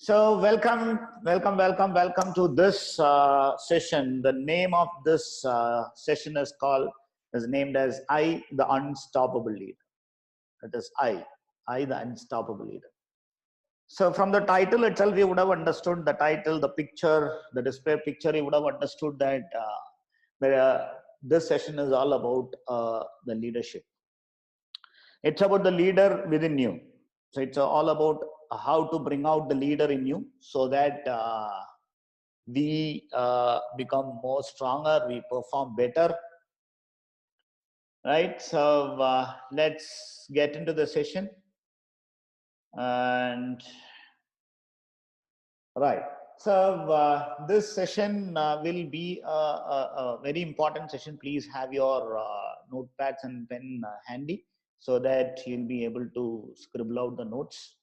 So welcome to this session. The name of this session is named as I, the Unstoppable Leader. That is I, the Unstoppable Leader. So from the title itself, you would have understood the title, the picture, the display picture. You would have understood that this session is all about the leadership. It's about the leader within you. So it's all about how to bring out the leader in you so that we become more stronger, we perform better, right? So let's get into the session. And right, so this session will be a very important session. Please have your notepads and pen handy so that you'll be able to scribble out the notes.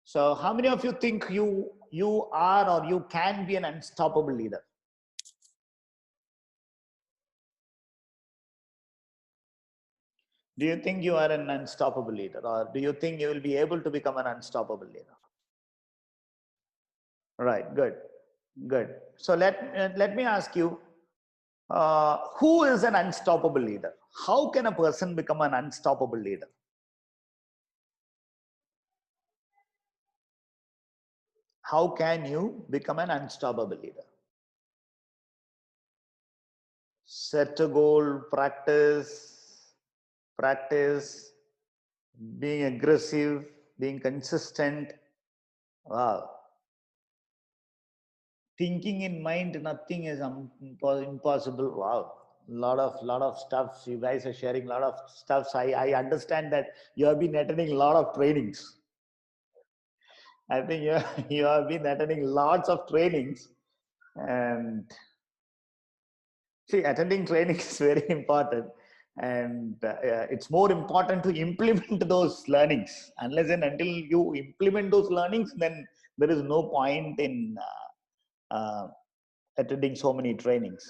So how many of you think you are or you can be an unstoppable leader? Do you think you are an unstoppable leader, or do you think you will be able to become an unstoppable leader? Right, good, good. So let me ask you, who is an unstoppable leader? How can a person become an unstoppable leader? How can you become an unstoppable leader? Set a goal, practice, being aggressive, being consistent. Wow. Thinking in mind, nothing is impossible. Wow. Lot of stuff. You guys are sharing a lot of stuff. So I understand that you have been attending a lot of trainings. I think you have been attending lots of trainings, and see, attending training is very important, and it's more important to implement those learnings. Unless and until you implement those learnings, then there is no point in attending so many trainings.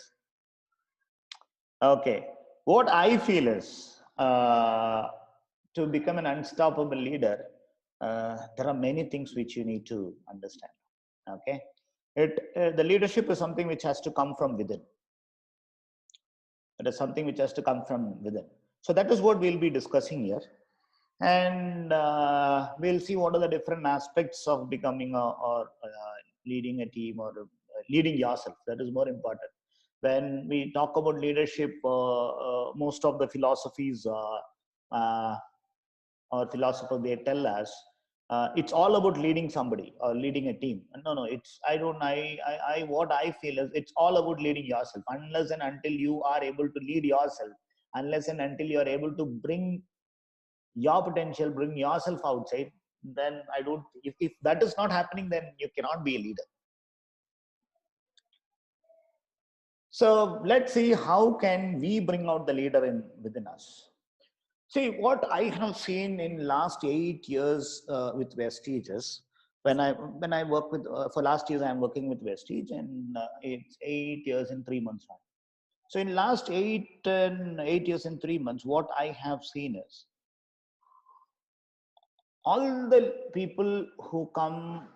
Okay, what I feel is to become an unstoppable leader, there are many things which you need to understand. Okay, the leadership is something which has to come from within. It is something which has to come from within. So that is what we'll be discussing here, and we'll see what are the different aspects of becoming or leading a team or leading yourself. That is more important. When we talk about leadership, most of the philosophies or philosophers, they tell us it's all about leading somebody or leading a team. No, it's what I feel is it's all about leading yourself. Unless and until you are able to lead yourself, unless and until you are able to bring your potential, bring yourself outside, then I don't. If that is not happening, then you cannot be a leader. So let's see how can we bring out the leader within us. See, what I have seen in last 8 years with Vestige is when I work with for last years I am working with Vestige, and it's 8 years in 3 months now. So in last 8 years and 3 months, what I have seen is all the people who come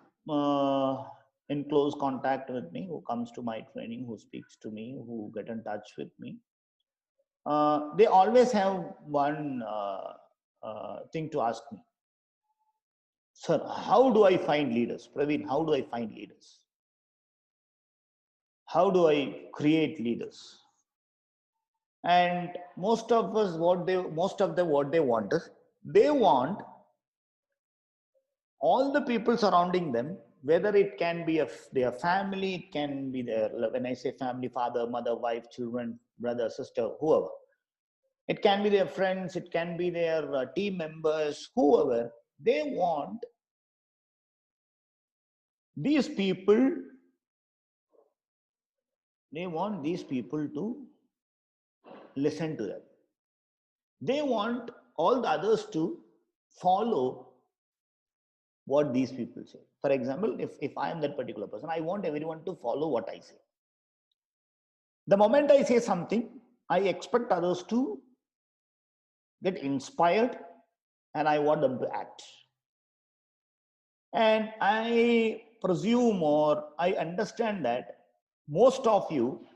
in close contact with me, who comes to my training, who speaks to me, who get in touch with me, they always have one thing to ask me. Sir, how do I find leaders? Praveen, how do I find leaders? How do I create leaders? And most of us, what they want is, they want all the people surrounding them, whether it can be their family, it can be their, when I say family, father, mother, wife, children, brother, sister, whoever. It can be their friends, it can be their team members, whoever. They want these people to listen to them. They want all the others to follow what these people say. For example, if I am that particular person, I want everyone to follow what I say. The moment I say something, I expect others to get inspired, and I want them to act. And I presume or I understand that most of you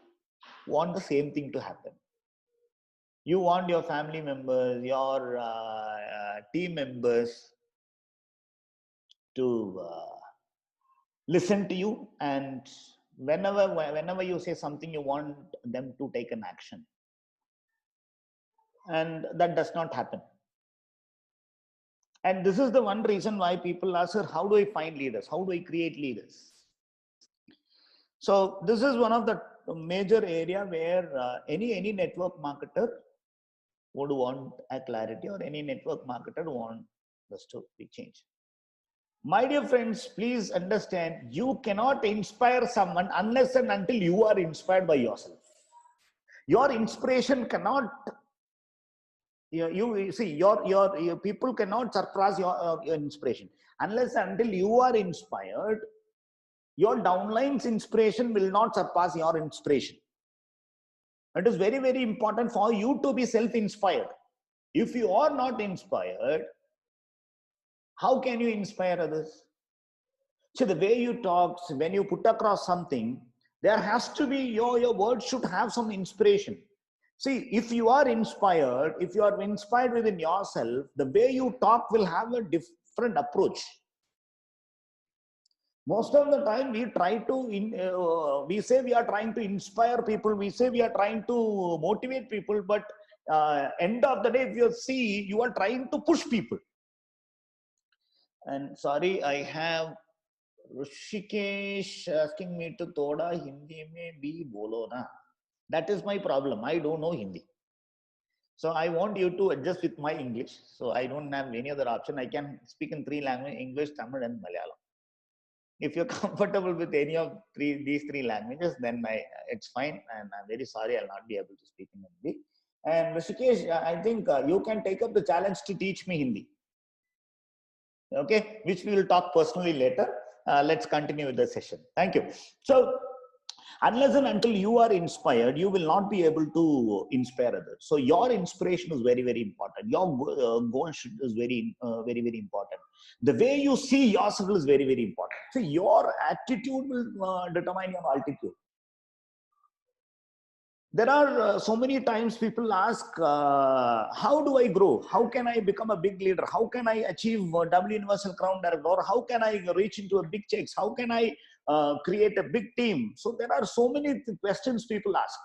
want the same thing to happen. You want your family members, your team members to listen to you, and whenever you say something, you want them to take an action, and that does not happen. And this is the one reason why people ask, "Sir, how do I find leaders? How do I create leaders?" So this is one of the major area where any network marketer would want a clarity, or any network marketer want this to be changed. My dear friends, please understand, you cannot inspire someone unless and until you are inspired by yourself. Your inspiration cannot, you see, your people cannot surpass your inspiration. Unless and until you are inspired, your downline's inspiration will not surpass your inspiration. It is very, very important for you to be self-inspired. If you are not inspired, how can you inspire others? So the way you talk, when you put across something, there has to be, your words should have some inspiration. See, if you are inspired within yourself, the way you talk will have a different approach. Most of the time we try to, we say we are trying to inspire people, we say we are trying to motivate people, but end of the day, if you see, you are trying to push people. And sorry, I have Rishikesh asking me to thoda Hindi mein bhi bolo na. That is my problem. I don't know Hindi. So I want you to adjust with my English. So I don't have any other option. I can speak in 3 languages, English, Tamil and Malayalam. If you're comfortable with any of these three languages, then it's fine. And I'm very sorry, I'll not be able to speak in Hindi. And Rishikesh, I think you can take up the challenge to teach me Hindi. Okay, which we will talk personally later. Let's continue with the session. Thank you. So, unless and until you are inspired, you will not be able to inspire others. So, your inspiration is very, very important. Your goal is very, very important. The way you see yourself is very, very important. So, your attitude will determine your altitude. There are so many times people ask, how do I grow? How can I become a big leader? How can I achieve W Universal Crown Director? Or how can I reach into a big checks? How can I create a big team? So there are so many questions people ask.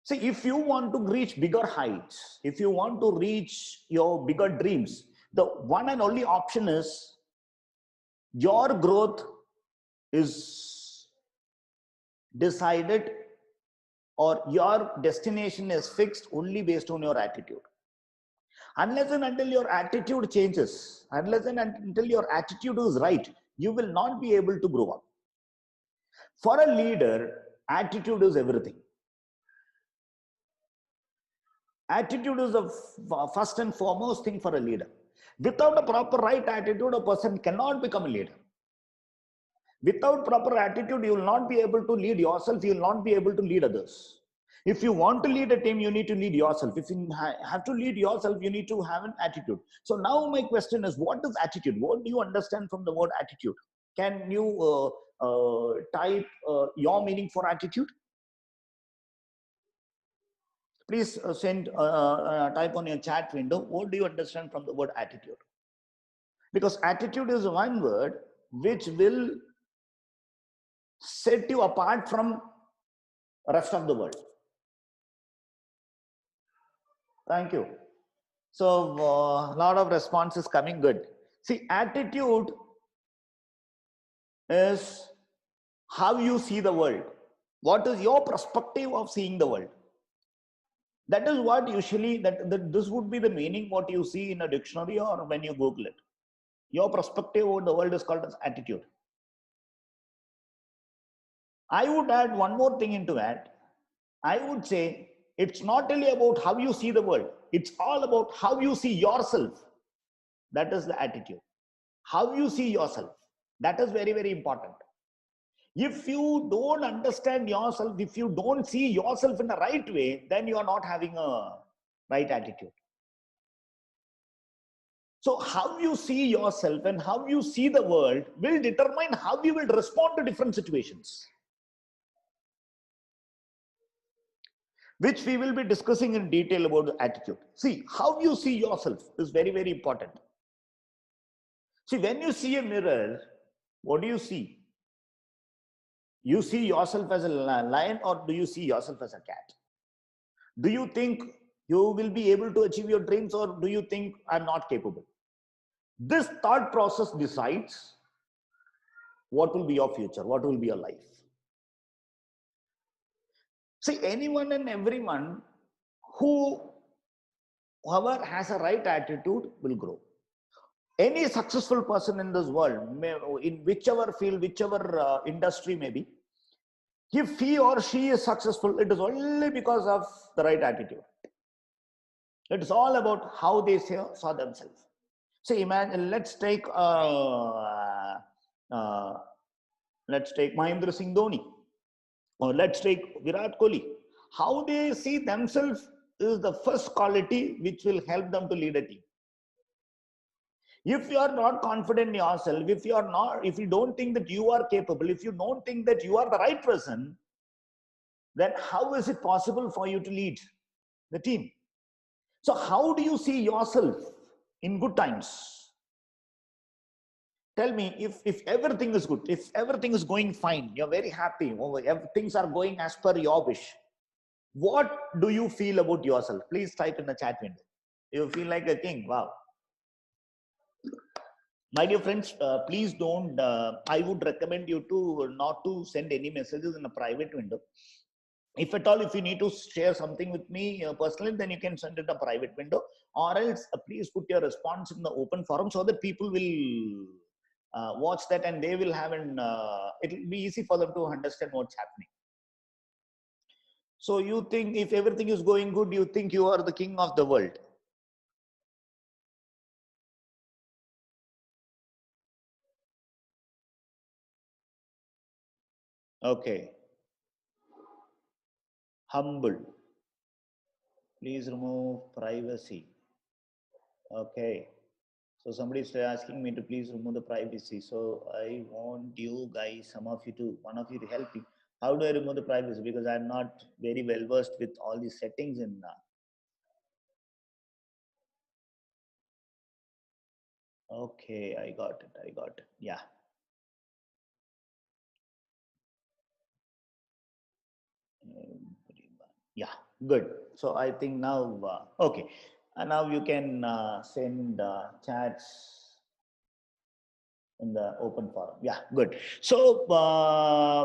See, if you want to reach bigger heights, if you want to reach your bigger dreams, the one and only option is your growth is decided, or your destination is fixed only based on your attitude. Unless and until your attitude changes, unless and until your attitude is right, you will not be able to grow up. For a leader, attitude is everything. Attitude is the first and foremost thing for a leader. Without a proper right attitude, a person cannot become a leader. Without proper attitude, you will not be able to lead yourself. You will not be able to lead others. If you want to lead a team, you need to lead yourself. If you have to lead yourself, you need to have an attitude. So now my question is, what is attitude? What do you understand from the word attitude? Can you type your meaning for attitude? Please type on your chat window, what do you understand from the word attitude? Because attitude is one word which will set you apart from the rest of the world. Thank you. So a lot of responses coming good. See, attitude is how you see the world. What is your perspective of seeing the world? That is what usually, this would be the meaning what you see in a dictionary or when you Google it. Your perspective of the world is called as attitude. I would add one more thing into that. I would say it's not really about how you see the world. It's all about how you see yourself. That is the attitude. How you see yourself. That is very, very important. If you don't understand yourself, if you don't see yourself in the right way, then you are not having a right attitude. So how you see yourself and how you see the world will determine how you will respond to different situations, which we will be discussing in detail about the attitude. See, how you see yourself is very, very important. See, when you see a mirror, what do you see? You see yourself as a lion, or do you see yourself as a cat? Do you think you will be able to achieve your dreams, or do you think I'm not capable? This thought process decides what will be your future, what will be your life. See, anyone and everyone whoever has a right attitude will grow. Any successful person in this world, in whichever field, whichever industry may be, if he or she is successful, it is only because of the right attitude. It's all about how they saw themselves. So imagine, let's take Mahendra Singh Dhoni, or let's take Virat Kohli. How they see themselves is the first quality which will help them to lead a team. If you are not confident in yourself, if you don't think that you are capable, if you don't think that you are the right person, then how is it possible for you to lead the team? So how do you see yourself in good times? Tell me, if everything is good, if everything is going fine, you're very happy, things are going as per your wish, what do you feel about yourself? Please type in the chat window. You feel like a king. Wow. My dear friends, please don't, I would recommend you to not to send any messages in a private window. If at all, if you need to share something with me personally, then you can send it a private window, or else please put your response in the open forum so that people will watch that, and they will have it will be easy for them to understand what's happening. So you think if everything is going good, you think you are the king of the world. Okay. Humble. Please remove privacy. Okay. So somebody is asking me to please remove the privacy. So I want you guys, one of you to help me. How do I remove the privacy? Because I'm not very well versed with all these settings in Okay, I got it. Yeah. Yeah, good. So I think now, okay. And now you can send chats in the open forum. Yeah, good. So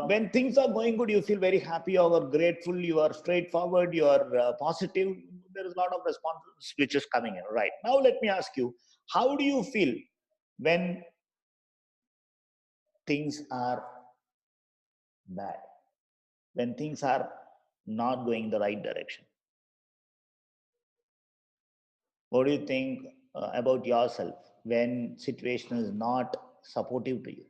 when things are going good, you feel very happy, you are grateful, you are straightforward, you are positive. There is a lot of responses which is coming in. Right. Now let me ask you, how do you feel when things are bad? When things are not going the right direction? What do you think about yourself when situation is not supportive to you?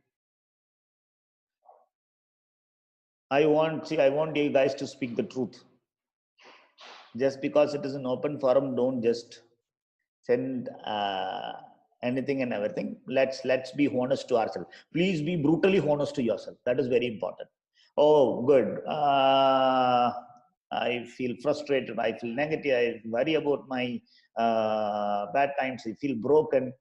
I want you guys to speak the truth. Just because it is an open forum, don't just send anything and everything. Let's be honest to ourselves. Please be brutally honest to yourself. That is very important. Oh, good. I feel frustrated. I feel negative. I worry about my bad times. I feel broken,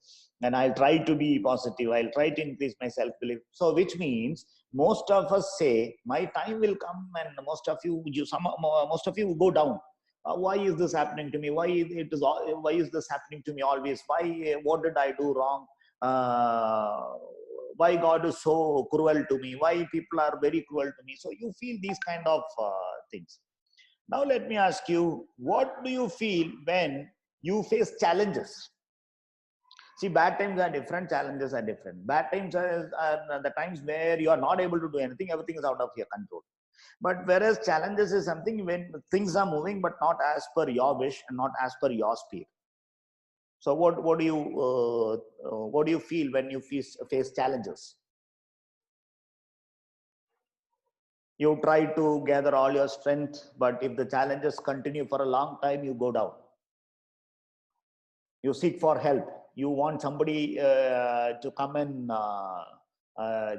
and I'll try to be positive. I'll try to increase my self-belief. So, which means most of us say, "My time will come," and most of you will go down. Why is this happening to me? Why is this happening to me always? What did I do wrong? Why God is so cruel to me? Why people are very cruel to me? So you feel these kind of things. Now let me ask you, what do you feel when you face challenges? See, bad times are different, challenges are different. Bad times are the times where you are not able to do anything, everything is out of your control. But whereas challenges is something when things are moving, but not as per your wish and not as per your speed. So what do you feel when you face challenges? You try to gather all your strength, but if the challenges continue for a long time, you go down. You seek for help. You want somebody to come and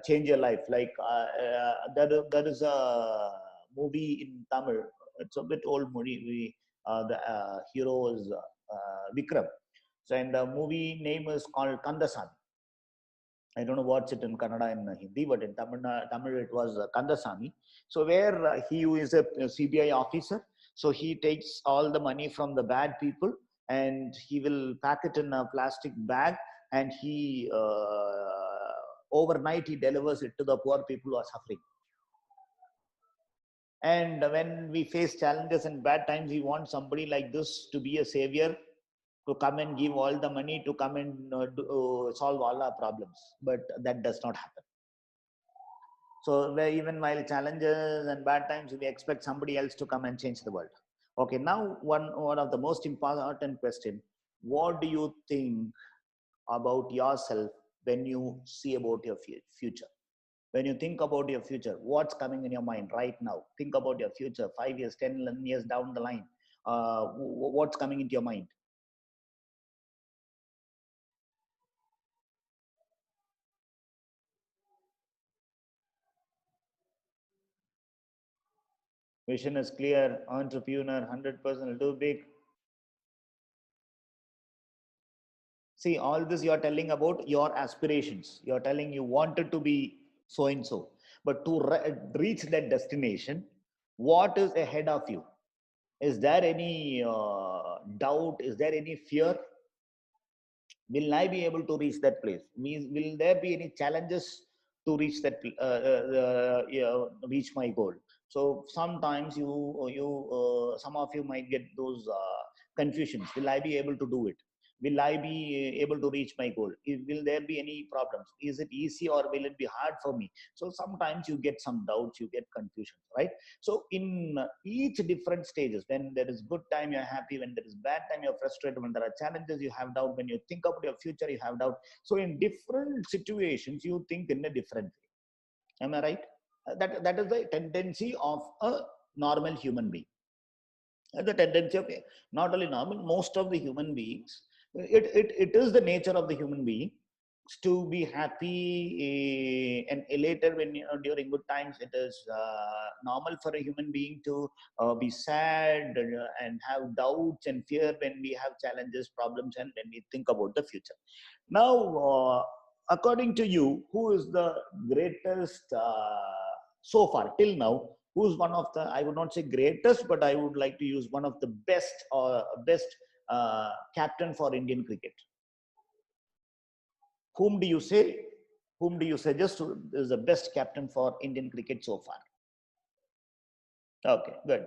change your life. Like there is a movie in Tamil. It's a bit old movie. The hero is Vikram. So, and the movie name is called Kandasamy. I don't know what's it in Kannada and Hindi, but in Tamil it was Kandasamy. So where he is a CBI officer, so he takes all the money from the bad people and he will pack it in a plastic bag, and he overnight he delivers it to the poor people who are suffering. And when we face challenges and bad times, we want somebody like this to be a savior, to come and give all the money, to come and solve all our problems. But that does not happen. So even while challenges and bad times, we expect somebody else to come and change the world. Okay, now one of the most important question: what do you think about yourself when you see about your future? When you think about your future, what's coming in your mind right now? Think about your future, 5 years, 10 years down the line. What's coming into your mind? Vision is clear, entrepreneur, 100% do big. See, all this you're telling about your aspirations. You're telling you wanted to be so and so. But to reach that destination, what is ahead of you? Is there any doubt? Is there any fear? Will I be able to reach that place? Will there be any challenges to reach that reach my goal? So sometimes some of you might get those confusions. Will I be able to do it? Will I be able to reach my goal? Will there be any problems? Is it easy or will it be hard for me? So sometimes you get some doubts, you get confusion, right? So in each different stages, when there is good time, you're happy. When there is bad time, you're frustrated. When there are challenges, you have doubt. When you think about your future, you have doubt. So in different situations, you think in a different way. Am I right? That is the tendency of a normal human being. The tendency of not only normal, most of the human beings, it is the nature of the human being to be happy and elated when during good times. It is normal for a human being to be sad and have doubts and fear when we have challenges, problems, and when we think about the future. Now, according to you, who is the greatest so far till now? Who's one of the, I would not say greatest, but I would like to use one of the best best captain for Indian cricket? Whom do you say? Whom do you suggest is the best captain for Indian cricket so far? Okay, good.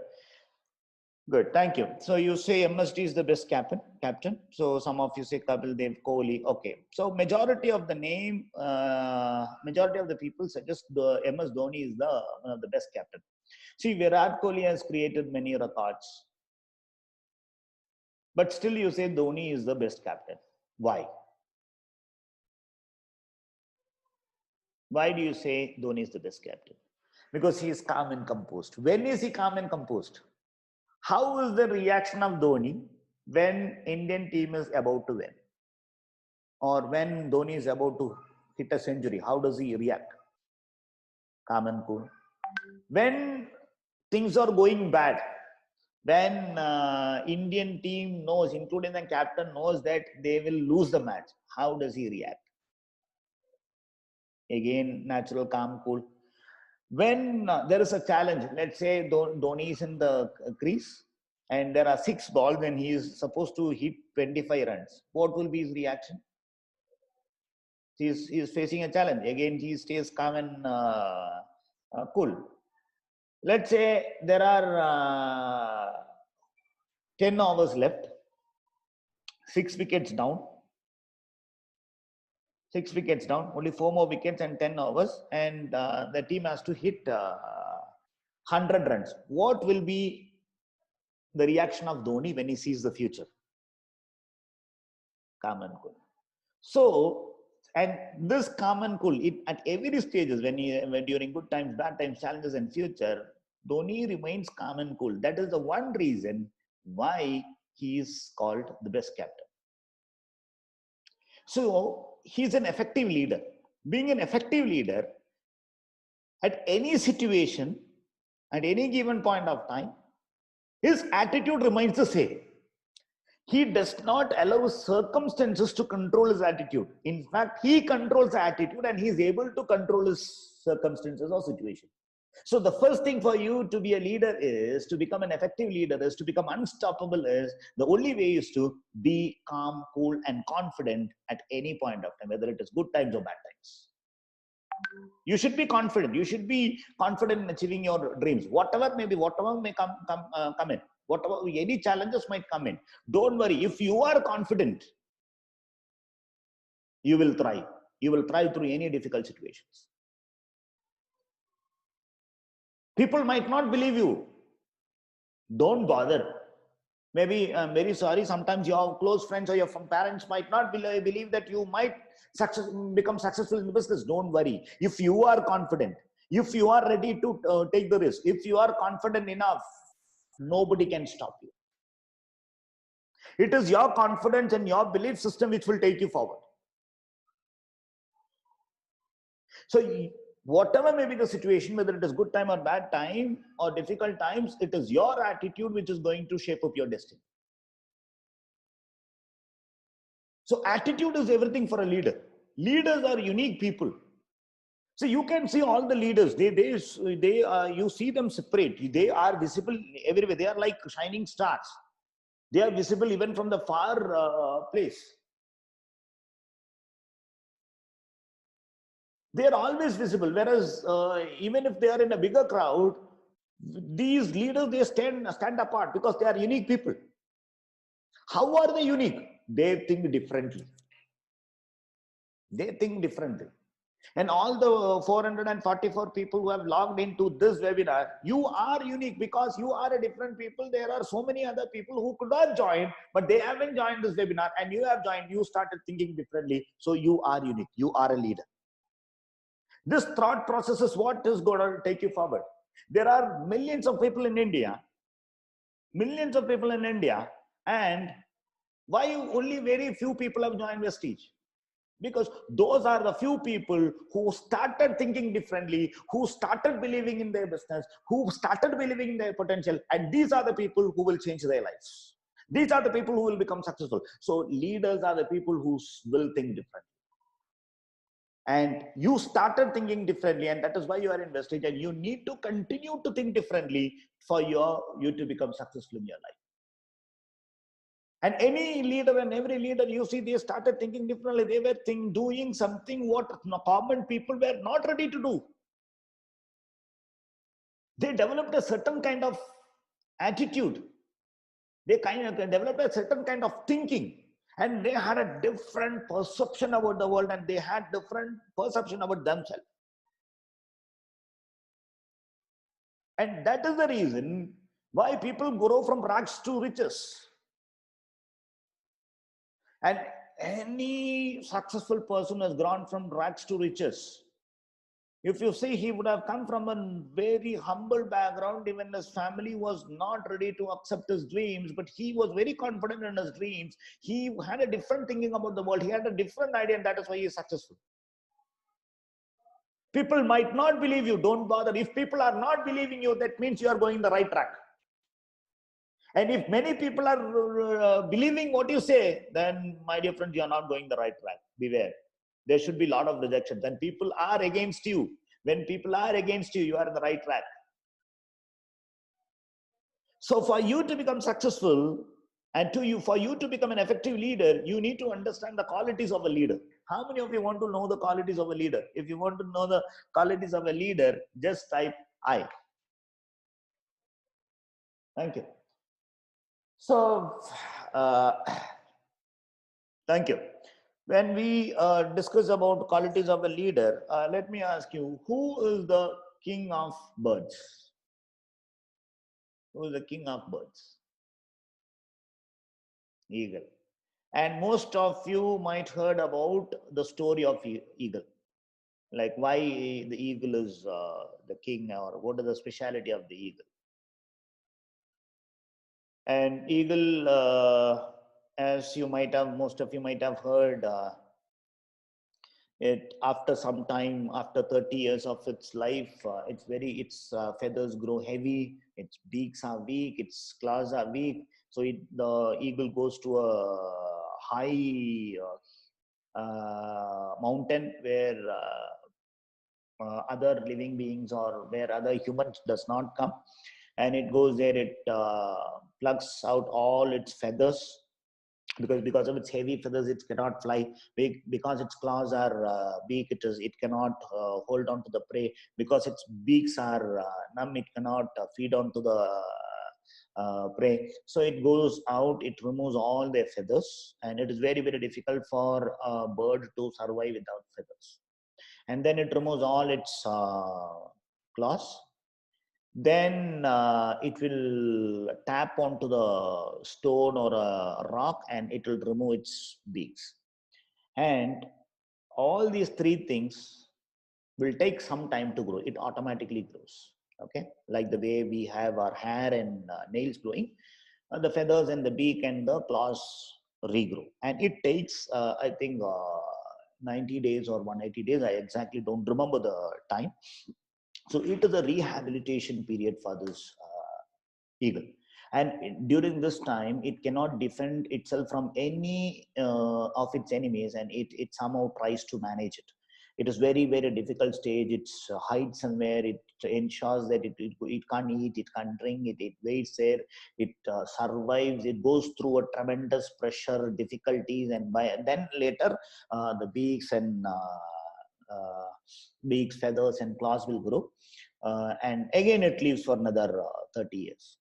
Good, thank you. So you say MSD is the best captain. So some of you say Kapil Dev, Kohli. Okay. So majority of the majority of the people suggest the MS Dhoni is the one of the best captain. See, Virat Kohli has created many records, but still you say Dhoni is the best captain. Why? Why do you say Dhoni is the best captain? Because he is calm and composed. When is he calm and composed? How is the reaction of Dhoni when Indian team is about to win? Or when Dhoni is about to hit a century, how does he react? Calm and cool. When things are going bad, when Indian team knows, including the captain, knows that they will lose the match, how does he react? Again, natural, calm, cool. When there is a challenge, let's say Dhoni is in the crease and there are 6 balls and he is supposed to hit 25 runs, what will be his reaction? He is facing a challenge. Again, he stays calm and cool. Let's say there are 10 overs left, 6 wickets down, 6 wickets down, only 4 more wickets and 10 overs, and the team has to hit 100 runs. What will be the reaction of Dhoni when he sees the future? Calm and cool. So, and this calm and cool, at every stages, when during good times, bad times, challenges, and future, Dhoni remains calm and cool. That is the one reason why he is called the best captain. So he's an effective leader. Being an effective leader, at any situation, at any given point of time, his attitude remains the same. He does not allow circumstances to control his attitude. In fact, he controls the attitude and he is able to control his circumstances or situation. So the first thing for you to be a leader is to become an effective leader, is to become unstoppable, is the only way is to be calm, cool, and confident at any point of time, whether it is good times or bad times. You should be confident. You should be confident in achieving your dreams. Whatever may be, whatever may come in, whatever any challenges might come in. Don't worry. If you are confident, you will thrive. You will thrive through any difficult situations. People might not believe you. Don't bother. Maybe I'm very sorry. Sometimes your close friends or your parents might not believe that you might become successful in the business. Don't worry. If you are confident, if you are ready to take the risk, if you are confident enough, nobody can stop you. It is your confidence and your belief system which will take you forward. So whatever may be the situation, whether it is good time or bad time or difficult times, it is your attitude which is going to shape up your destiny. So attitude is everything for a leader. Leaders are unique people. So you can see all the leaders. You see them separate. They are visible everywhere. They are like shining stars. They are visible even from the far place. They are always visible. Whereas even if they are in a bigger crowd, these leaders, they stand apart because they are unique people. How are they unique? They think differently. They think differently. And all the 444 people who have logged into this webinar, you are unique because you are a different people. There are so many other people who could have joined, but they haven't joined this webinar, and you have joined. You started thinking differently. So you are unique. You are a leader. This thought process is what is going to take you forward. There are millions of people in India, and why only very few people have joined Vestige? Because those are the few people who started thinking differently, who started believing in their business, who started believing in their potential, and these are the people who will change their lives. These are the people who will become successful. So leaders are the people who will think differently. And you started thinking differently, and that is why you are in Vestige, and you need to continue to think differently for you to become successful in your life. And any leader and every leader, you see, they started thinking differently. They were doing something what common people were not ready to do. They developed a certain kind of attitude. They developed a certain kind of thinking. And they had a different perception about the world, and they had different perception about themselves. And that is the reason why people grow from rags to riches. And any successful person has grown from rags to riches. If you see, he would have come from a very humble background. Even his family was not ready to accept his dreams, but he was very confident in his dreams. He had a different thinking about the world. He had a different idea, and that is why he is successful. People might not believe you. Don't bother. If people are not believing you, that means you are going the right track. And if many people are believing what you say, then, my dear friends, you are not going the right track. Beware. There should be a lot of rejection. When people are against you, you are in the right track. So for you to become successful and for you to become an effective leader, you need to understand the qualities of a leader. How many of you want to know the qualities of a leader? If you want to know the qualities of a leader, just type I. Thank you. So, thank you. When we discuss about qualities of a leader, let me ask you, who is the king of birds? Who is the king of birds? Eagle. And most of you might heard about the story of eagle, like why the eagle is the king, or what is the speciality of the eagle. And eagle, as most of you might have heard, It after some time, after 30 years of its life, its feathers grow heavy, its beaks are weak, its claws are weak. So the eagle goes to a high mountain where other living beings or where other humans does not come, and it goes there. It plucks out all its feathers, because of its heavy feathers it cannot fly. Because its claws are weak, it cannot hold on to the prey. Because its beaks are numb, it cannot feed on to the prey. So it goes out, it removes all their feathers, and it is very, very difficult for a bird to survive without feathers. And then it removes all its claws. Then it will tap onto the stone or a rock, and it will remove its beaks. And all these three things will take some time to grow. It automatically grows. Okay, like the way we have our hair and nails growing, the feathers and the beak and the claws regrow, and it takes I think 90 days or 180 days. I exactly don't remember the time. So it is a rehabilitation period for this eagle. And during this time, it cannot defend itself from any of its enemies, and it somehow tries to manage it. It is very, very difficult stage. It hides somewhere. It ensures that it can't eat, it can't drink, it waits there, it survives. It goes through a tremendous pressure, difficulties, and then later the beaks, feathers, and claws will grow. And again, it lives for another 30 years.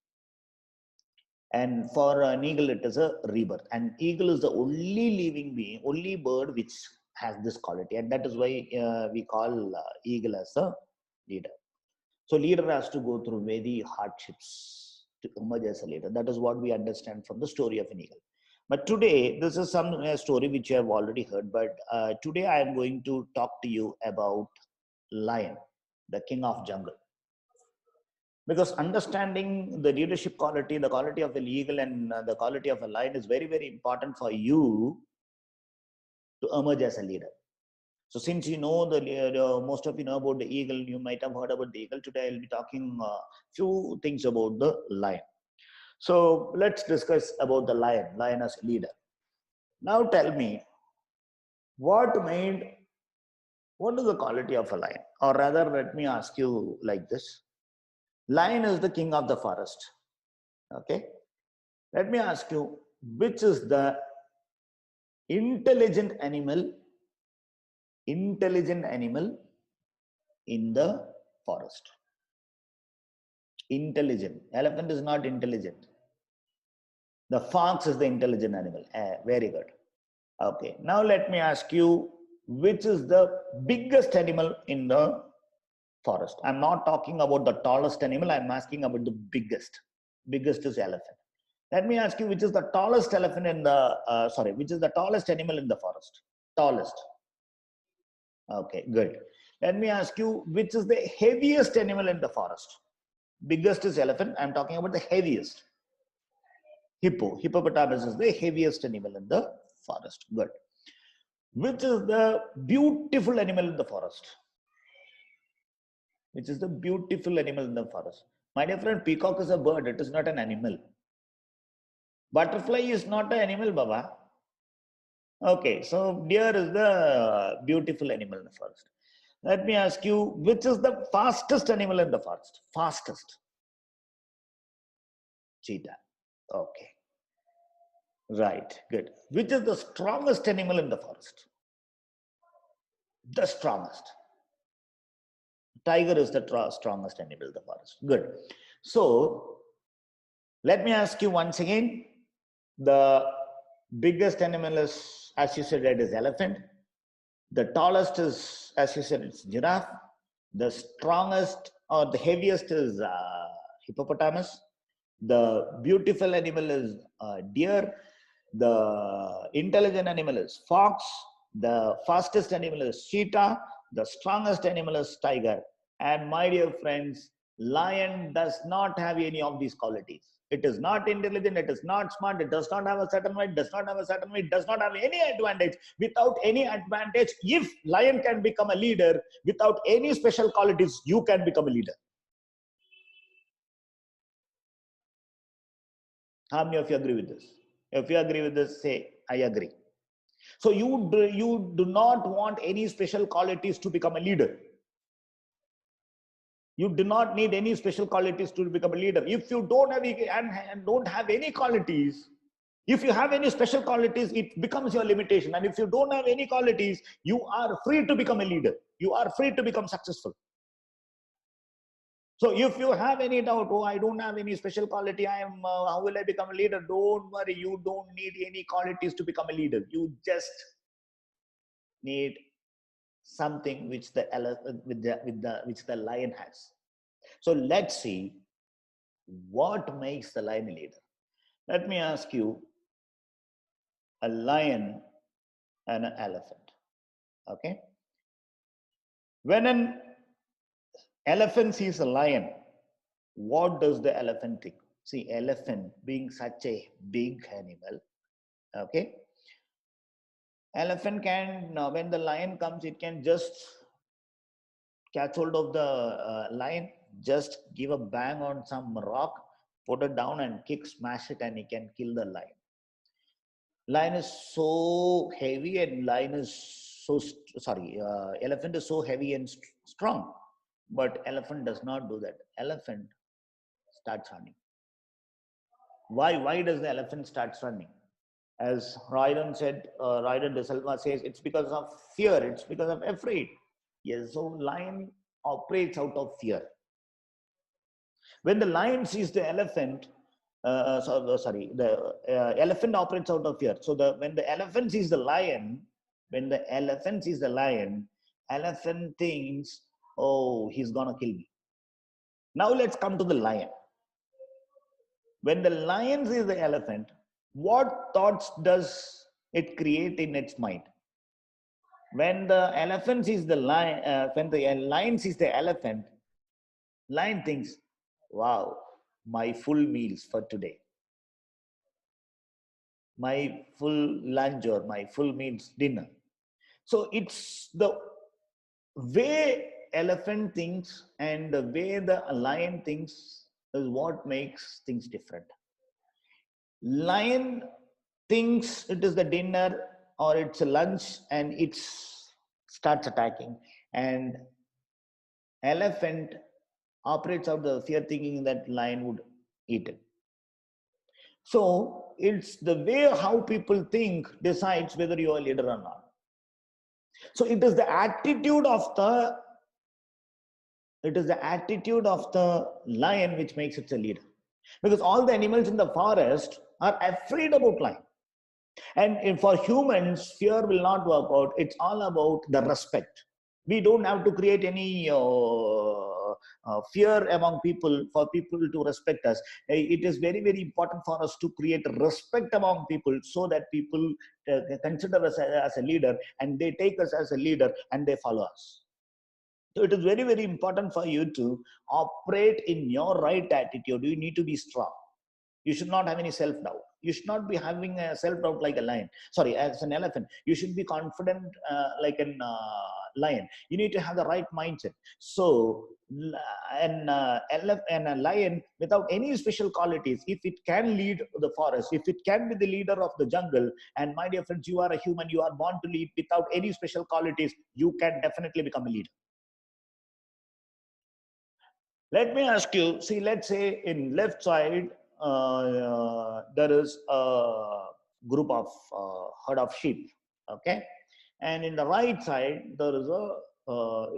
And for an eagle, it is a rebirth. And eagle is the only living being, only bird which has this quality. And that is why we call eagle as a leader. So leader has to go through very hardships to emerge as a leader. That is what we understand from the story of an eagle. But today, this is some story which you have already heard. But today I am going to talk to you about lion, the king of jungle. Because understanding the leadership quality, the quality of an eagle, and the quality of a lion is very, very important for you to emerge as a leader. So since you know most of you know about the eagle, you might have heard about the eagle. Today I'll be talking a few things about the lion. So let's discuss about the lion as a leader. Now tell me, what is the quality of a lion? Or rather, let me ask you like this. Lion is the king of the forest. Okay. Let me ask you, which is the intelligent animal in the forest? Intelligent. Elephant is not intelligent. The fox is the intelligent animal. Very good. Okay. Now let me ask you, which is the biggest animal in the forest? I'm not talking about the tallest animal. I'm asking about the biggest. Biggest is elephant. Let me ask you, which is the tallest elephant in the, which is the tallest animal in the forest? Tallest. Okay, good. Let me ask you, which is the heaviest animal in the forest? Biggest is elephant. I'm talking about the heaviest. Hippo. Hippopotamus is the heaviest animal in the forest. Good. Which is the beautiful animal in the forest? Which is the beautiful animal in the forest? My dear friend, peacock is a bird. It is not an animal. Butterfly is not an animal, Baba. Okay, so deer is the beautiful animal in the forest. Let me ask you, which is the fastest animal in the forest? Fastest. Cheetah. Okay. Right, good. Which is the strongest animal in the forest? The strongest. Tiger is the strongest animal in the forest. Good. So, let me ask you once again, the biggest animal is, as you said, it is elephant. The tallest is, as you said, it's giraffe. The strongest or the heaviest is hippopotamus. The beautiful animal is deer. The intelligent animal is fox. The fastest animal is cheetah. The strongest animal is tiger. And my dear friends, Lion does not have any of these qualities. It is not intelligent, it is not smart, it does not have a certain weight, does not have a certain weight, does not have any advantage. Without any advantage, if lion can become a leader, without any special qualities, you can become a leader. How many of you agree with this? If you agree with this, say, I agree. So you do not want any special qualities to become a leader. You do not need any special qualities to become a leader. If you don't have and don't have any qualities, if you have any special qualities, it becomes your limitation. And if you don't have any qualities, you are free to become a leader. You are free to become successful. So if you have any doubt, oh, I don't have any special quality, how will I become a leader? Don't worry, you don't need any qualities to become a leader. You just need something which which the lion has. So let's see what makes the lion a leader. Let me ask you, a lion and an elephant. Okay, when an elephant sees a lion, what does the elephant think? See, elephant being such a big animal, okay, elephant can, when the lion comes, it can just catch hold of the lion, just give a bang on some rock, put it down and kick, smash it, and he can kill the lion. Lion is so heavy, and lion is so elephant is so heavy and strong, but elephant does not do that. Elephant starts running. Why does the elephant start running? As Ryden said, Ryden de Silva says, it's because of fear, it's because of afraid. Yes, so lion operates out of fear. When the lion sees the elephant, the elephant operates out of fear. So when the elephant sees the lion, elephant thinks, oh, he's gonna kill me. Now let's come to the lion. When the lion sees the elephant, what thoughts does it create in its mind? When the elephant sees the lion, when the lion sees the elephant, lion thinks, wow, my full meals for today, my full lunch or my full meals dinner. So it's the way elephant thinks and the way the lion thinks is what makes things different. Lion thinks it is the dinner or it's a lunch and it starts attacking, and elephant operates out the fear, thinking that lion would eat it. So it's the way how people think decides whether you are a leader or not. So it is the attitude of the lion which makes it a leader, because all the animals in the forest are afraid about lion. And for humans, fear will not work out. It's all about the respect. We don't have to create any fear among people for people to respect us. It is very, very important for us to create respect among people so that people consider us as a leader, and they take us as a leader and they follow us. So it is very, very important for you to operate in your right attitude. You need to be strong. You should not have any self-doubt. You should not be having a self-doubt like a lion. Sorry, as an elephant. You should be confident like a lion. You need to have the right mindset. So, and a lion without any special qualities, if it can lead the forest, if it can be the leader of the jungle, and my dear friends, you are a human, you are born to lead without any special qualities, you can definitely become a leader. Let me ask you, see, let's say in left side, there is a group of herd of sheep, okay? And in the right side, there is a,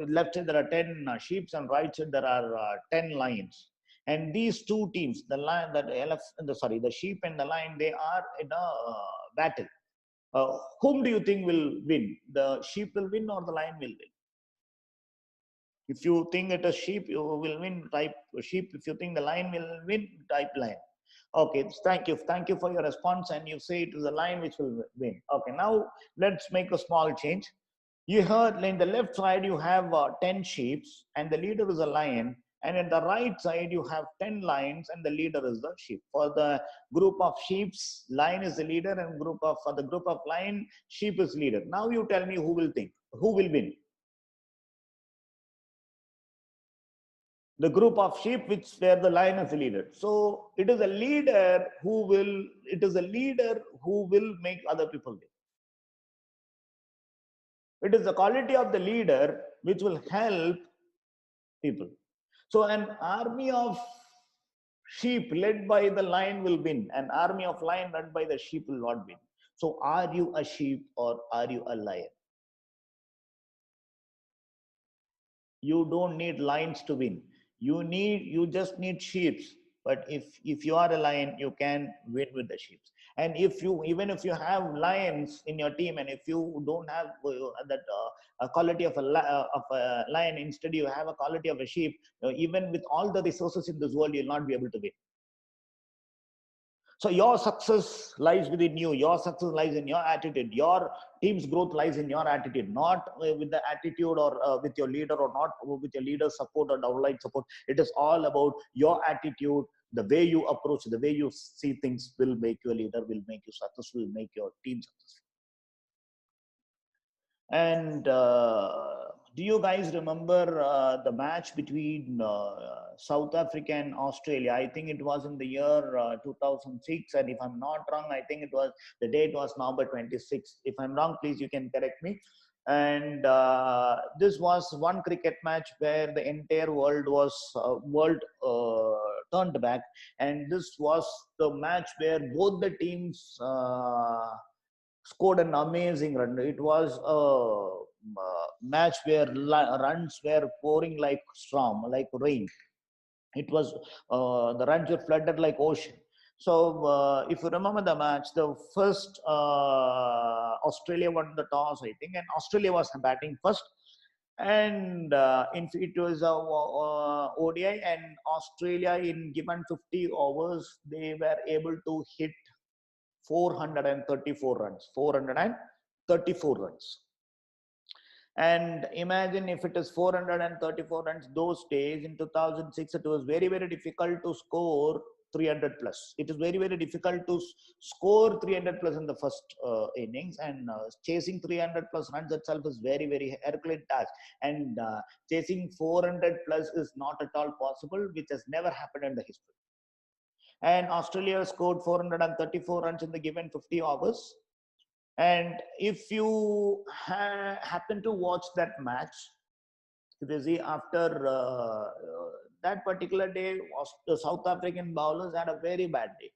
left side there are 10 sheep, and right side there are 10 lions. And these two teams, the sheep and the lion, they are in a battle. Whom do you think will win? The sheep will win or the lion will win? If you think it is sheep, you will win, type sheep. If you think the lion will win, type lion. Okay, thank you. Thank you for your response. And you say it is the lion which will win. Okay, now let's make a small change. You heard in the left side, you have 10 sheep and the leader is a lion. And at the right side, you have 10 lions, and the leader is the sheep. For the group of sheeps, lion is the leader, and for the group of lion, sheep is leader. Now you tell me who will win? The group of sheep where the lion is the leader. So it is a leader who will make other people win. It is the quality of the leader which will help people. So an army of sheep led by the lion will win. An army of lion led by the sheep will not win. So are you a sheep or are you a lion? You don't need lions to win. You just need sheep. But if you are a lion, you can win with the sheep. And even if you have lions in your team, and if you don't have that a quality of a lion, instead you have a quality of a sheep, even with all the resources in this world, you'll not be able to win. So your success lies within you. Your success lies in your attitude. Your team's growth lies in your attitude, not with the attitude or with your leader, or not with your leader's support or downline support. It is all about your attitude. The way you approach, the way you see things will make you a leader, will make you successful, will make your team successful. And do you guys remember the match between South Africa and Australia? I think it was in the year 2006. And if I'm not wrong, I think the date was November 26th. If I'm wrong, please, you can correct me. And this was one cricket match where the entire world turned back. And this was the match where both the teams scored an amazing run. It was a match where runs were pouring like storm, like rain. It was the runs were flooded like ocean. So if you remember the match, the first Australia won the toss, I think, and Australia was batting first. And it was a ODI, and Australia, in given 50 overs, they were able to hit 434 runs. 434 runs. And imagine if it is 434 runs, those days in 2006, it was very, very difficult to score 300 plus. It is very, very difficult to score 300 plus in the first innings, and chasing 300 plus runs itself is very, very Herculean task. And chasing 400 plus is not at all possible, which has never happened in the history. And Australia scored 434 runs in the given 50 overs. And if you happen to watch that match, you see after that particular day, the South African bowlers had a very bad day.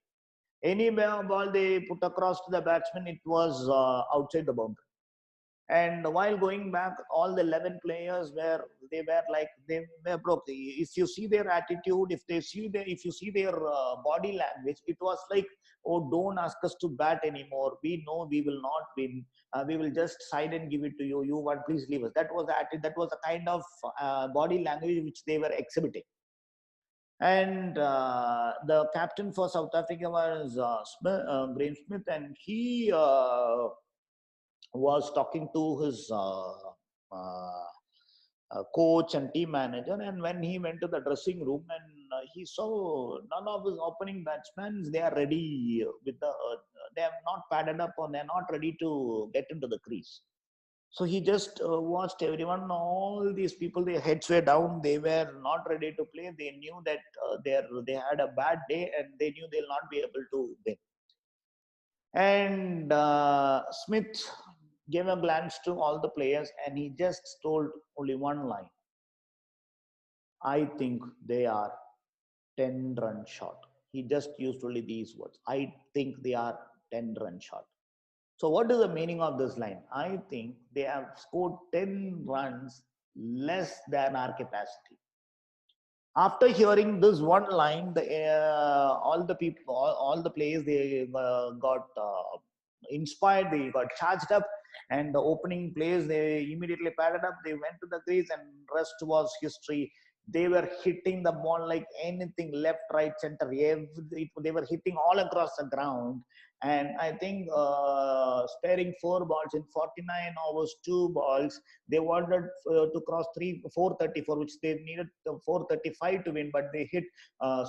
Any ball they put across to the batsman, it was outside the boundary. And while going back, all the 11 players they were broke. If you see their attitude, if you see their body language, it was like, oh, don't ask us to bat anymore. We know we will not win. We will just side and give it to you. You want, please leave us. That was the attitude. That was the kind of body language which they were exhibiting. And the captain for South Africa was Graeme Smith, and he was talking to his coach and team manager. And when he went to the dressing room, and he saw none of his opening batsmen, they are ready they have not padded up, or they are not ready to get into the crease. So he just watched everyone, all these people, their heads were down, they were not ready to play. They knew that they had a bad day, and they knew they'll not be able to win. And Smith gave a glance to all the players, and he just told only one line: I think they are 10 runs short. He just used only these words: I think they are 10 runs short. So what is the meaning of this line? I think they have scored 10 runs less than our capacity. After hearing this one line, all the players, they got inspired, they got charged up, and the opening players, they immediately padded up, they went to the crease, and rest was history. They were hitting the ball like anything, left, right, center. They were hitting all across the ground. And I think sparing 4 balls in 49 overs, 2 balls, they wanted to cross 434, which they needed 435 to win, but they hit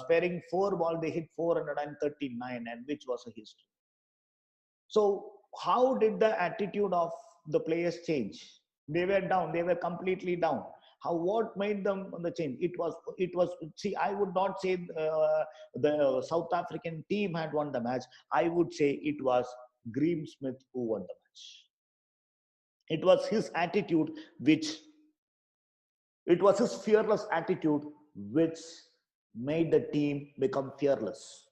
sparing 4 balls, they hit 439, and which was a history. So how did the attitude of the players change? They were down. They were completely down. How? What made them the change? It was. See, I would not say the South African team had won the match. I would say it was Graham Smith who won the match. It was his attitude which. It was his fearless attitude which made the team become fearless.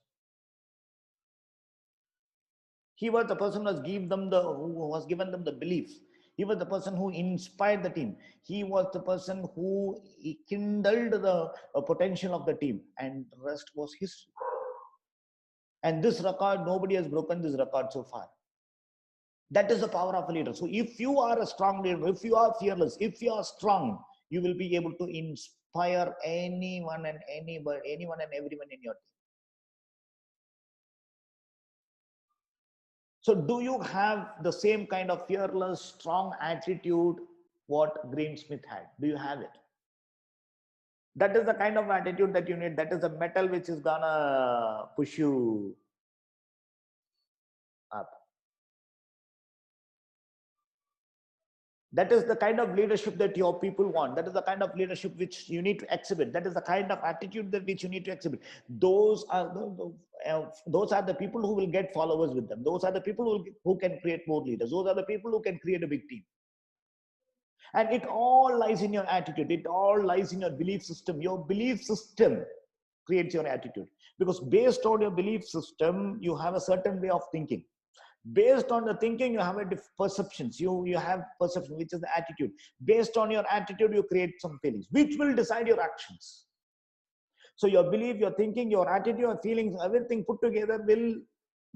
He was the person who was given them the belief. He was the person who inspired the team. He was the person who kindled the potential of the team, and the rest was history. And this record, nobody has broken this record so far. That is the power of a leader. So if you are a strong leader, if you are fearless, if you are strong, you will be able to inspire anyone and anybody, anyone and everyone in your team. So do you have the same kind of fearless, strong attitude what Graham Smith had? Do you have it? That is the kind of attitude that you need. That is the metal which is gonna push you up. That is the kind of leadership that your people want. That is the kind of leadership which you need to exhibit. That is the kind of attitude that which you need to exhibit. Those are the people who will get followers with them. Those are the people who can create more leaders. Those are the people who can create a big team. And it all lies in your attitude. It all lies in your belief system. Your belief system creates your attitude. Because based on your belief system, you have a certain way of thinking. Based on the thinking, you have perceptions. You have perception, which is the attitude. Based on your attitude, you create some feelings, which will decide your actions. So your belief, your thinking, your attitude, your feelings, everything put together will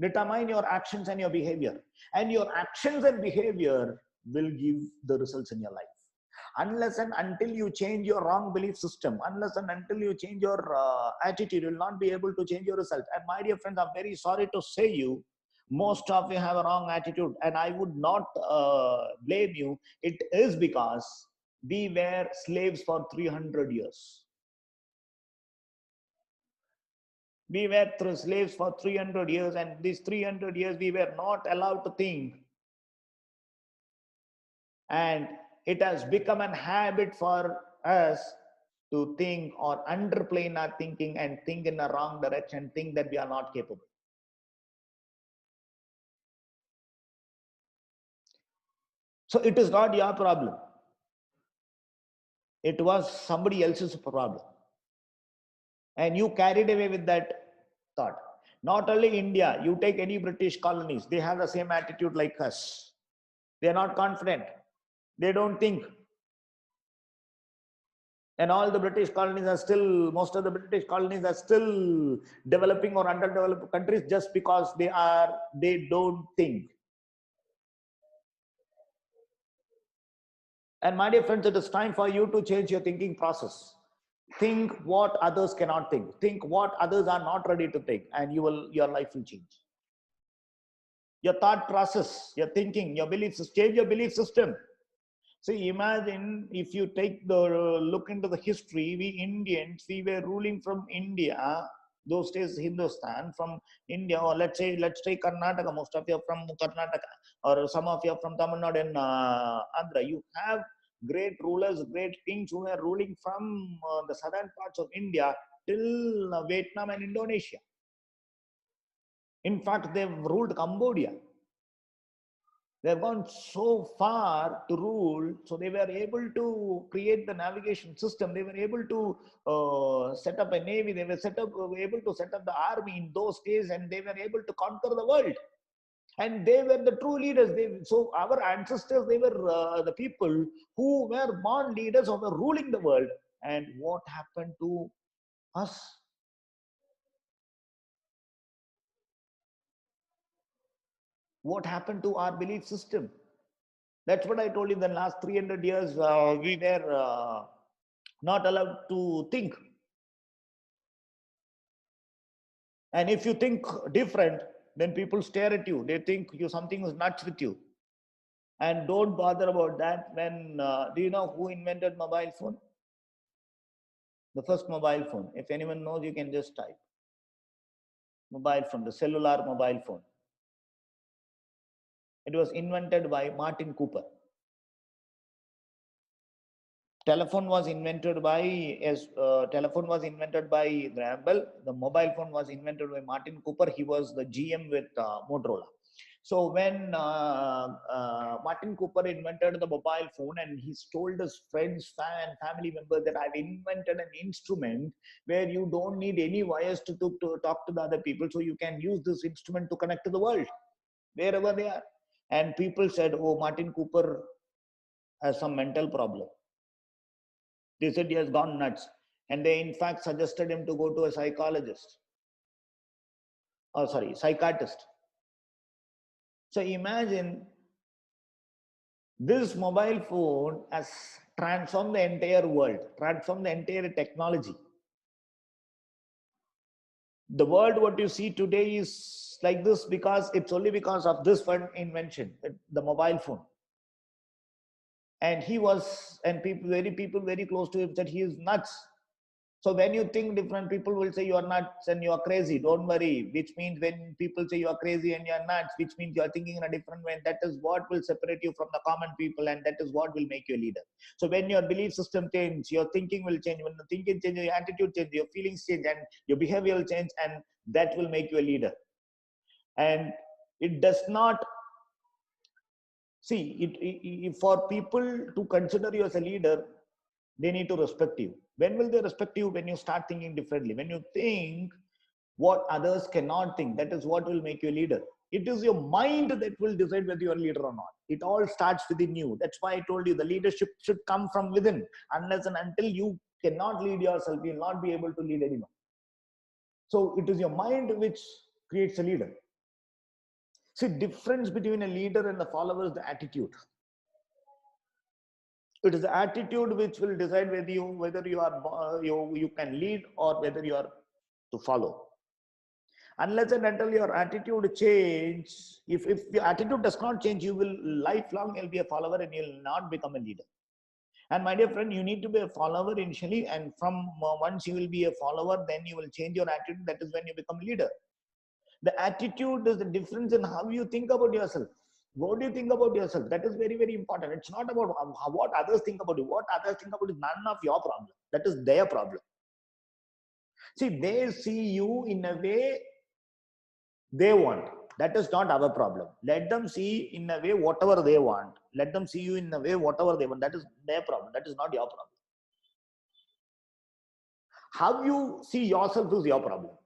determine your actions and your behavior. And your actions and behavior will give the results in your life. Unless and until you change your wrong belief system, unless and until you change your attitude, you will not be able to change your result. And my dear friends, I'm very sorry to say you, most of you have a wrong attitude, and I would not blame you. It is because we were slaves for 300 years. We were slaves for 300 years, and these 300 years we were not allowed to think. And it has become an habit for us to think or underplay in our thinking and think in the wrong direction, think that we are not capable. So it is not your problem. It was somebody else's problem. And you carried away with that thought. Not only India, you take any British colonies, they have the same attitude like us. They are not confident. They don't think. And all the British colonies are still, most of the British colonies are still developing or underdeveloped countries just because they don't think. And my dear friends, it is time for you to change your thinking process. Think what others cannot think. Think what others are not ready to think, and your life will change. Your thought process, your thinking, your beliefs, change your belief system. See, imagine if you take the look into the history, we Indians, we were ruling from India, those days Hindustan, from India, or let's take Karnataka, most of you are from Karnataka, or some of you are from Tamil Nadu and Andhra. You have great rulers, great kings who were ruling from the southern parts of India till Vietnam and Indonesia. In fact, they've ruled Cambodia. They've gone so far to rule, so they were able to create the navigation system. They were able to set up a navy. They were able to set up the army in those days, and they were able to conquer the world. And they were the true leaders. So our ancestors, they were the people who were born leaders who were ruling the world. And what happened to us? What happened to our belief system? That's what I told you. In the last 300 years, we were not allowed to think. And if you think different, Then people stare at you. They think you something is nuts with you. And don't bother about that. When do you know who invented mobile phone? The first mobile phone. If anyone knows, you can just type mobile phone, the cellular mobile phone. It was invented by Martin Cooper. Telephone was invented by telephone was invented by Graham Bell. The mobile phone was invented by Martin Cooper. He was the GM with Motorola. So when Martin Cooper invented the mobile phone, and he told his friends and family members that I've invented an instrument where you don't need any wires to talk to the other people, so you can use this instrument to connect to the world wherever they are. And people said, oh, Martin Cooper has some mental problem. They said he has gone nuts. And they, in fact, suggested him to go to a psychologist. Oh, sorry, psychiatrist. So imagine this mobile phone has transformed the entire world, transformed the entire technology. The world, what you see today is like this because it's only because of this one invention, the mobile phone. And he was, and people very close to him said he is nuts. So when you think different, people will say you are nuts and you are crazy. Don't worry. Which means when people say you are crazy and you are nuts, which means you are thinking in a different way. That is what will separate you from the common people, and that is what will make you a leader. So when your belief system changes, your thinking will change. When the thinking changes, your attitude changes, your feelings change, and your behavior will change, and that will make you a leader. And it does not see for people to consider you as a leader, they need to respect you. When will they respect you? When you start thinking differently. When you think what others cannot think, that is what will make you a leader. It is your mind that will decide whether you are a leader or not. It all starts within you. That's why I told you the leadership should come from within. Unless and until you cannot lead yourself, you will not be able to lead anyone. So it is your mind which creates a leader. See, difference between a leader and the follower is the attitude. It is the attitude which will decide whether you can lead or whether you are to follow. Unless and until your attitude change, if your attitude does not change, you will lifelong you'll be a follower and you'll not become a leader. And my dear friend, you need to be a follower initially, and from once you will be a follower, then you will change your attitude. That is when you become a leader. The attitude is the difference in how you think about yourself. What do you think about yourself? That is very, very important. It's not about what others think about you. What others think about is none of your problem. That is their problem. See, they see you in a way they want. That is not our problem. Let them see in a way whatever they want. Let them see you in a way whatever they want. That is their problem. That is not your problem. How you see yourself is your problem.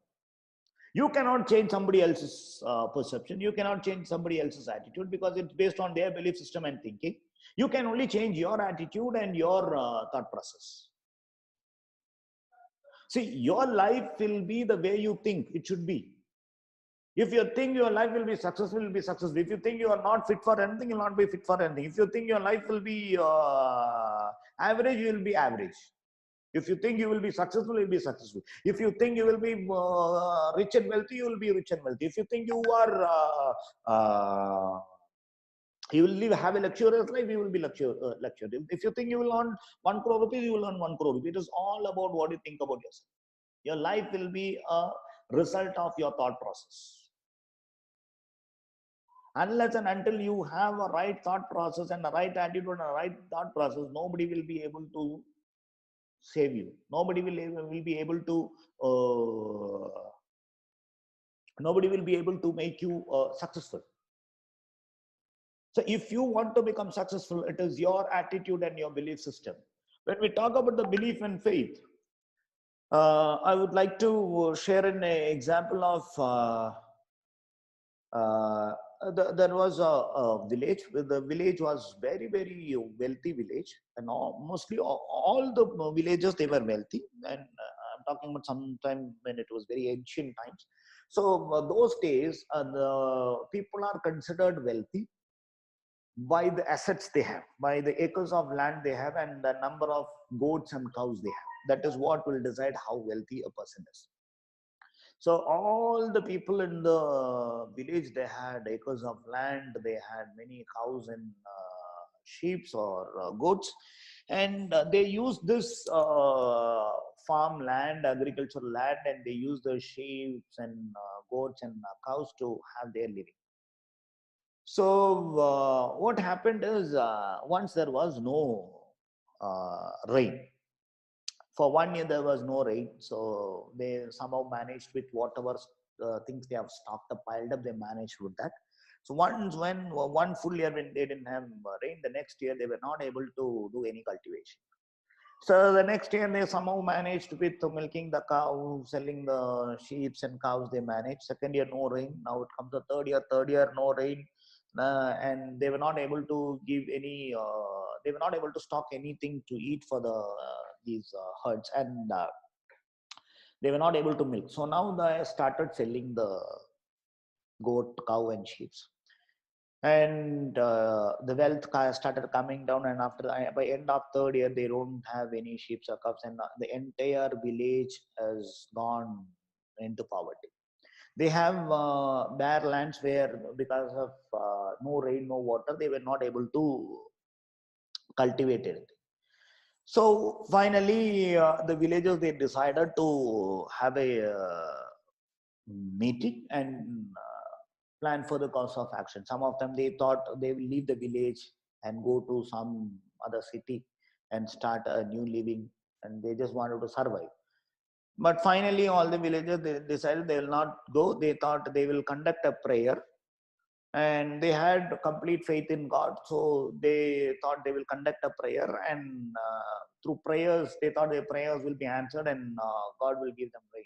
You cannot change somebody else's perception. You cannot change somebody else's attitude because it's based on their belief system and thinking. You can only change your attitude and your thought process. See, your life will be the way you think it should be. If you think your life will be successful, will be successful. If you think you are not fit for anything, you'll not be fit for anything. If you think your life will be average, you will be average. If you think you will be successful, you will be successful. If you think you will be rich and wealthy, you will be rich and wealthy. If you think you are you will have a luxurious life, you will be luxurious. If you think you will earn 1 crore rupees, you will earn 1 crore rupees. It is all about what you think about yourself. Your life will be a result of your thought process. Unless and until you have a right thought process and a right attitude and a right thought process, nobody will be able to save you. Nobody will be able to make you successful. So if you want to become successful, it is your attitude and your belief system. When we talk about the belief and faith, I would like to share an example of there was a village. The village was very, very wealthy village, and mostly all the villages, they were wealthy. And I'm talking about some time when it was very ancient times. So those days, the people are considered wealthy by the assets they have, by the acres of land they have, and the number of goats and cows they have. That is what will decide how wealthy a person is. So all the people in the village, they had acres of land, they had many cows and sheep or goats, and they used this farm land, agricultural land, and they used the sheep and goats and cows to have their living. So what happened is once there was no rain. For 1 year there was no rain, so they somehow managed with whatever things they have stocked up, piled up. They managed with that. So once when one full year when they didn't have rain, the next year they were not able to do any cultivation. So the next year they somehow managed with milking the cow, selling the sheep and cows. They managed. Second year no rain. Now it comes the third year. Third year no rain, and they were not able to give any. They were not able to stock anything to eat for the these herds, and they were not able to milk. So now they started selling the goat, cow, and sheep, and the wealth started coming down. And after by end of third year they don't have any sheep or cows, and the entire village has gone into poverty. They have bare lands where, because of no rain, no water, they were not able to cultivate it. So finally the villagers, they decided to have a meeting and plan for the course of action. Some of them, they thought they will leave the village and go to some other city and start a new living, and they just wanted to survive. But finally, all the villagers, they decided they will not go. They thought they will conduct a prayer, and they had complete faith in God. So they thought they will conduct a prayer, and through prayers, they thought their prayers will be answered, and God will give them rain.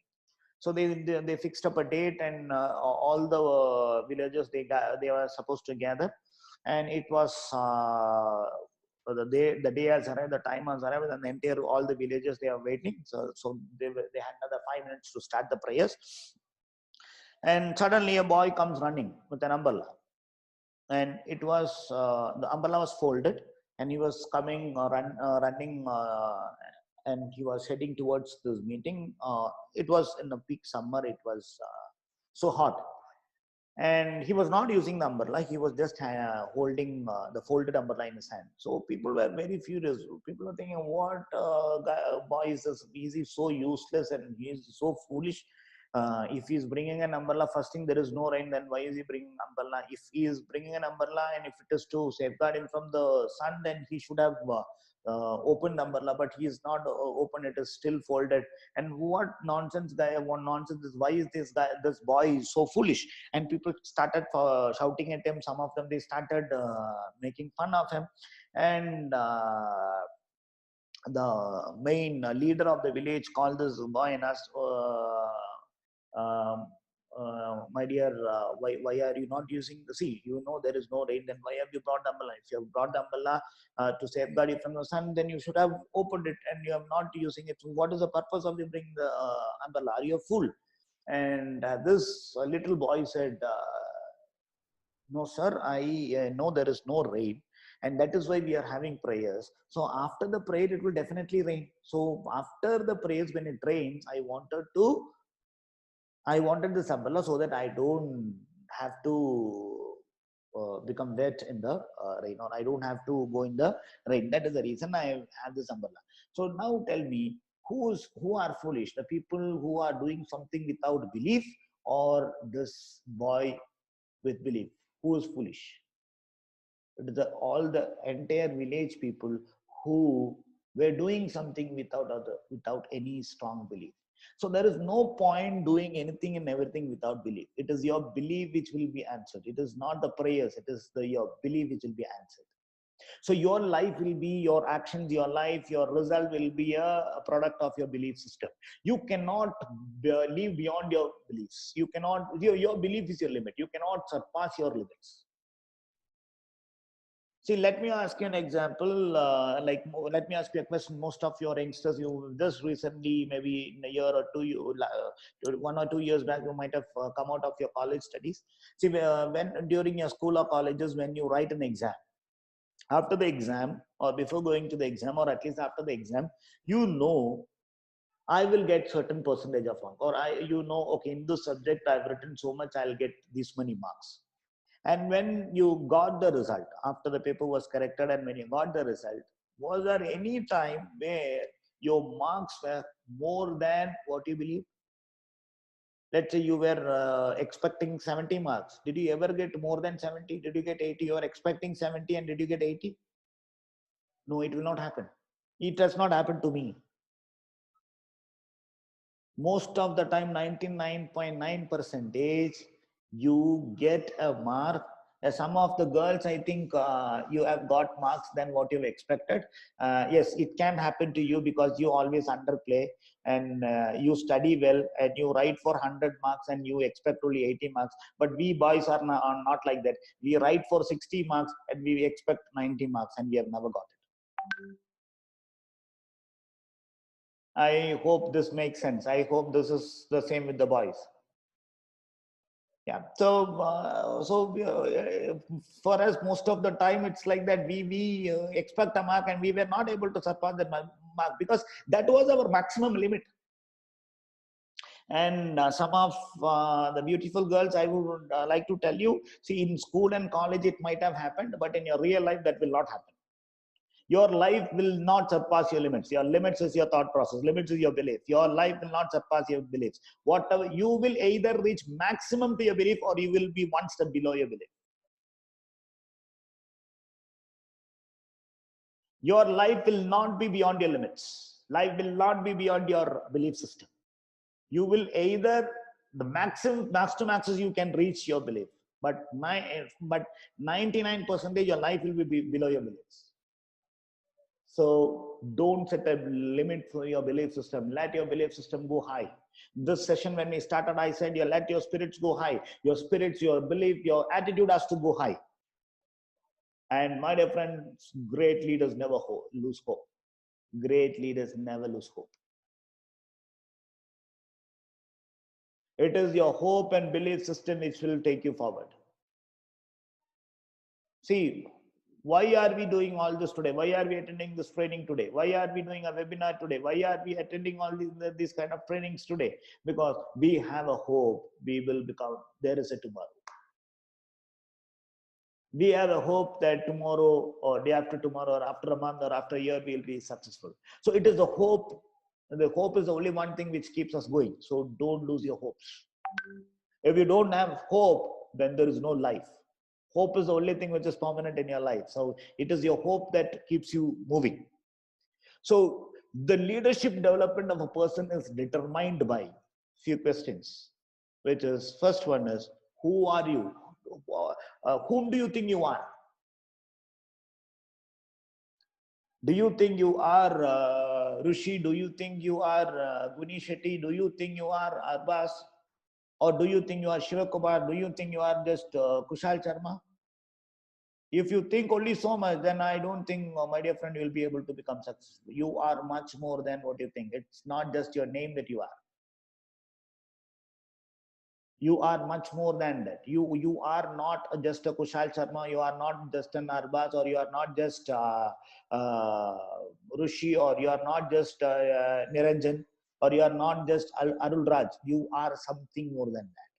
So they fixed up a date, and all the villagers, they were supposed to gather, and it was the day has arrived, the time has arrived, and the entire all the villagers, they are waiting. So they had another 5 minutes to start the prayers, and suddenly a boy comes running with an umbrella, and it was the umbrella was folded, and he was coming running, and he was heading towards this meeting. It was in the peak summer. It was so hot, and he was not using the umbrella. He was just holding the folded umbrella in his hand. So people were very furious. People were thinking, what boy is this? Is he so useless and he is so foolish? If he is bringing an umbrella, first thing, there is no rain, then why is he bringing umbrella? If he is bringing an umbrella and if it is to safeguard him from the sun, then he should have opened the umbrella, but he is not open. It is still folded. And what nonsense guy, what nonsense is, why is this boy is so foolish? And people started shouting at him. Some of them, they started making fun of him, and the main leader of the village called this boy and asked, my dear, why are you not using the sea? You know there is no rain, then why have you brought the umbrella? If you have brought the umbrella to safeguard you from the sun, then you should have opened it, and you have not using it. So what is the purpose of you bringing the umbrella? Are you a fool? And this little boy said, no sir, I know there is no rain, and that is why we are having prayers. So after the prayer it will definitely rain. So after the prayers, when it rains, I wanted this umbrella so that I don't have to become wet in the rain, or I don't have to go in the rain. That is the reason I have this umbrella. So now tell me, who are foolish, the people who are doing something without belief, or this boy with belief? Who is foolish? It is all the entire village people who were doing something without any strong belief. So there is no point doing anything and everything without belief. It is your belief which will be answered. It is not the prayers. It is your belief which will be answered. So your life will be your actions, your life, your result will be a product of your belief system. You cannot live beyond your beliefs. You cannot, your belief is your limit. You cannot surpass your limits. See, let me ask you an example. Let me ask you a question. Most of your youngsters, you just recently, maybe in a year or two, 1 or 2 years back, you might have come out of your college studies. See, when during your school or colleges, when you write an exam, after the exam, or before going to the exam, or at least after the exam, you know I will get certain percentage of mark, or okay, in this subject I've written so much, I'll get this many marks. And when you got the result, after the paper was corrected and when you got the result, was there any time where your marks were more than what you believe? Let's say you were expecting 70 marks. Did you ever get more than 70? Did you get 80? You were expecting 70 and did you get 80? No, it will not happen. It has not happened to me. Most of the time, 99.9% you get a mark. Some of the girls, I think you have got marks than what you've expected. Yes, it can happen to you because you always underplay and you study well and you write for 100 marks and you expect only 80 marks. But we boys are not like that. We write for 60 marks and we expect 90 marks and we have never got it. I hope this makes sense. I hope this is the same with the boys. Yeah. For us, most of the time, it's like that. We expect a mark, and we were not able to surpass that mark because that was our maximum limit. And some of the beautiful girls, I would like to tell you. See, in school and college, it might have happened, but in your real life, that will not happen. Your life will not surpass your limits. Your limits is your thought process. Limits is your belief. Your life will not surpass your beliefs. Whatever, you will either reach maximum to your belief or you will be one step below your belief. Your life will not be beyond your limits. Life will not be beyond your belief system. You will either the maximum, max to maxes you can reach your belief, but 99% your life will be below your beliefs. So don't set a limit for your belief system. Let your belief system go high. This session, when we started, I said, you let your spirits go high. Your spirits, your belief, your attitude has to go high. And my dear friends, great leaders never lose hope. Great leaders never lose hope. It is your hope and belief system which will take you forward. See, why are we doing all this today? Why are we attending this training today? Why are we doing a webinar today? Why are we attending all these kind of trainings today? Because we have a hope we will become, there is a tomorrow. We have a hope that tomorrow or day after tomorrow or after a month or after a year, we will be successful. So it is the hope. The hope is the only one thing which keeps us going. So don't lose your hopes. If you don't have hope, then there is no life. Hope is the only thing which is permanent in your life. So it is your hope that keeps you moving. So the leadership development of a person is determined by few questions, which is, first one is, who are you? Whom do you think you are? Do you think you are Rishi? Do you think you are Guni Shetty? Do you think you are Arbas? Or do you think you are Shiva Kumar? Do you think you are just Kushal Sharma? If you think only so much, then I don't think, my dear friend, you will be able to become successful. You are much more than what you think. It's not just your name that you are. You are much more than that. You are not just a Kushal Sharma. You are not just an Arbaz, or you are not just Rishi, or you are not just Niranjan, or you are not just Arul Raj. You are something more than that.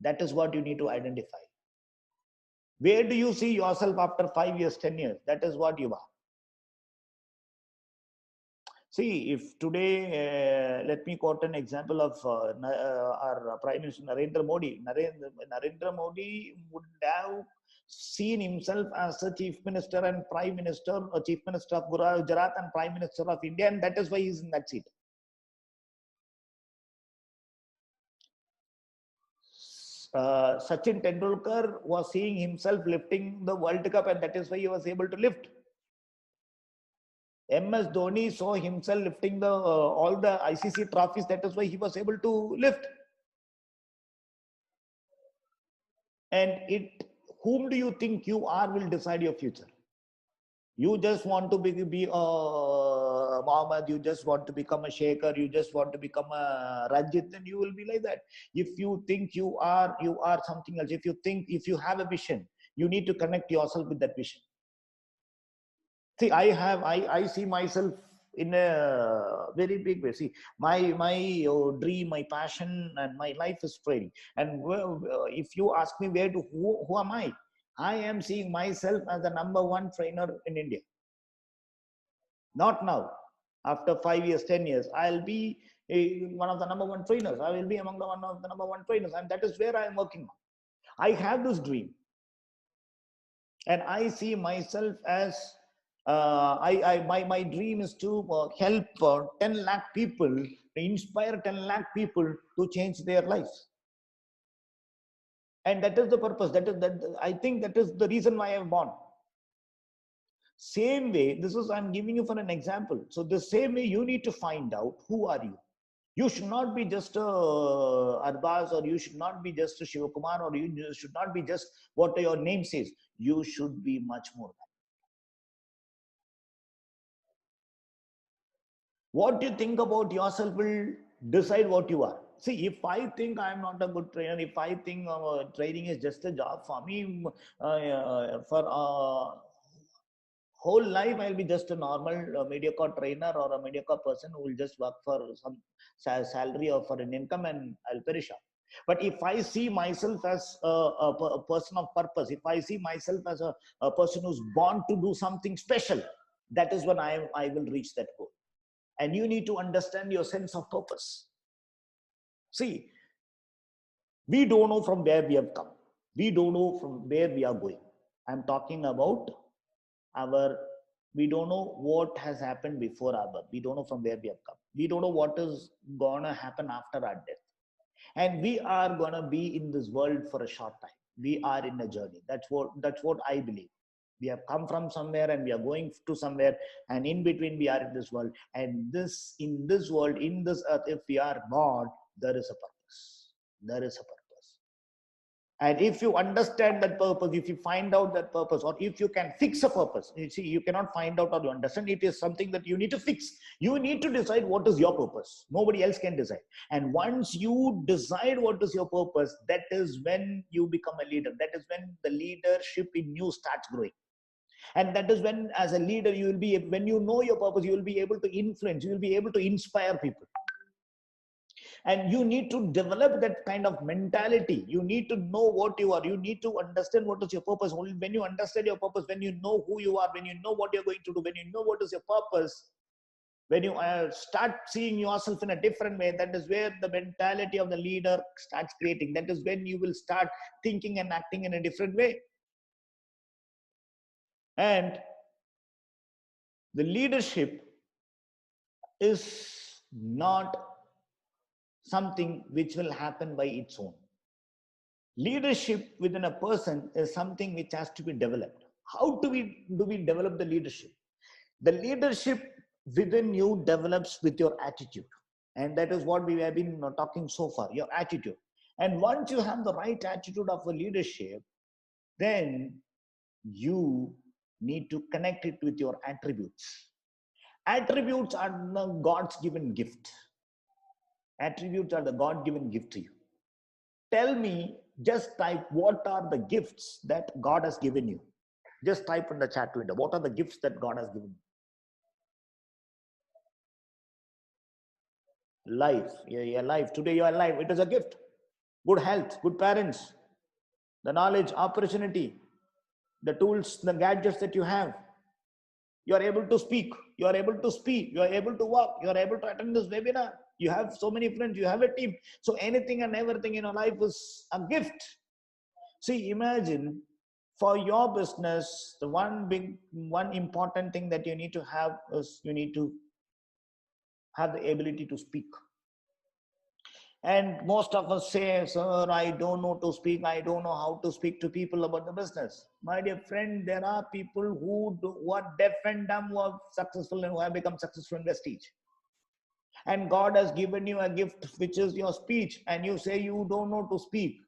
That is what you need to identify. Where do you see yourself after 5 years, 10 years? That is what you are. See, if today, let me quote an example of our Prime Minister Narendra Modi. Narendra Modi would have seen himself as a Chief Minister and Prime Minister, or Chief Minister of Gujarat and Prime Minister of India, and that is why he's in that seat. Sachin Tendulkar was seeing himself lifting the World Cup, and that is why he was able to lift. MS Dhoni saw himself lifting the all the ICC trophies. That is why he was able to lift. And whom do you think you are will decide your future. You just want to be a Muhammad, you just want to become a Shaker, you just want to become a Ranjit, then you will be like that. If you think you are something else. If you have a vision, you need to connect yourself with that vision. See, I see myself in a very big way. See, my dream, my passion, and my life is training. And if you ask me who am I am seeing myself as the number one trainer in India. Not now. After 5 years, 10 years, I'll be one of the number one trainers. I will be among the one of the number one trainers, and that is where I am working on. I have this dream, and I see myself as my dream is to help 10 lakh people, to inspire 10 lakh people to change their lives. And that is the purpose. I think that is the reason why I am born. Same way, I'm giving you for an example. So the same way, you need to find out who are you. You should not be just a Arbaz, or you should not be just a Shivakumar, or you should not be just what your name says. You should be much more. What you think about yourself will decide what you are. See, if I think I'm not a good trainer, if I think training is just a job for me, for whole life I'll be just a normal mediocre trainer or a mediocre person who will just work for some salary or for an income, and I'll perish out. But if I see myself as a person of purpose, if I see myself as a person who's born to do something special, that is when I will reach that goal. And you need to understand your sense of purpose. See, we don't know from where we have come. We don't know from where we are going. I'm talking about we don't know what has happened before our birth. We don't know from where we have come. We don't know what is gonna happen after our death. And we are gonna be in this world for a short time. We are in a journey. That's what I believe. We have come from somewhere and we are going to somewhere, and in between we are in this world. And in this world, in this earth, if we are born, there is a purpose. There is a purpose. And if you understand that purpose, if you find out that purpose, or if you can fix a purpose, you see, you cannot find out or you understand. It is something that you need to fix. You need to decide what is your purpose. Nobody else can decide. And once you decide what is your purpose, that is when you become a leader. That is when the leadership in you starts growing. And that is when, as a leader, you will be, when you know your purpose, you will be able to influence, you will be able to inspire people. And you need to develop that kind of mentality. You need to know what you are. You need to understand what is your purpose. Only when you understand your purpose, when you know who you are, when you know what you're going to do, when you know what is your purpose, when you start seeing yourself in a different way, that is where the mentality of the leader starts creating. That is when you will start thinking and acting in a different way. And the leadership is not something which will happen by its own. Leadership within a person is something which has to be developed. How do we develop the leadership? The leadership within you develops with your attitude. And that is what we have been talking so far, your attitude. And once you have the right attitude of a leadership, then you need to connect it with your attributes. Attributes are the God's given gift. Attributes are the God-given gift to you. Tell me, just type what are the gifts that God has given you. Just type in the chat window, what are the gifts that God has given you? Life, you're alive. Today you are alive. It is a gift. Good health, good parents, the knowledge, opportunity, the tools, the gadgets that you have. You are able to speak. You are able to speak. You are able to walk. You are able to attend this webinar. You have so many friends. You have a team. So anything and everything in your life is a gift. See, imagine for your business, the one important thing that you need to have is you need to have the ability to speak. And most of us say, sir, I don't know to speak. I don't know how to speak to people about the business. My dear friend, there are people who are deaf and dumb, who are successful and who have become successful in Vestige. And God has given you a gift, which is your speech. And you say you don't know to speak.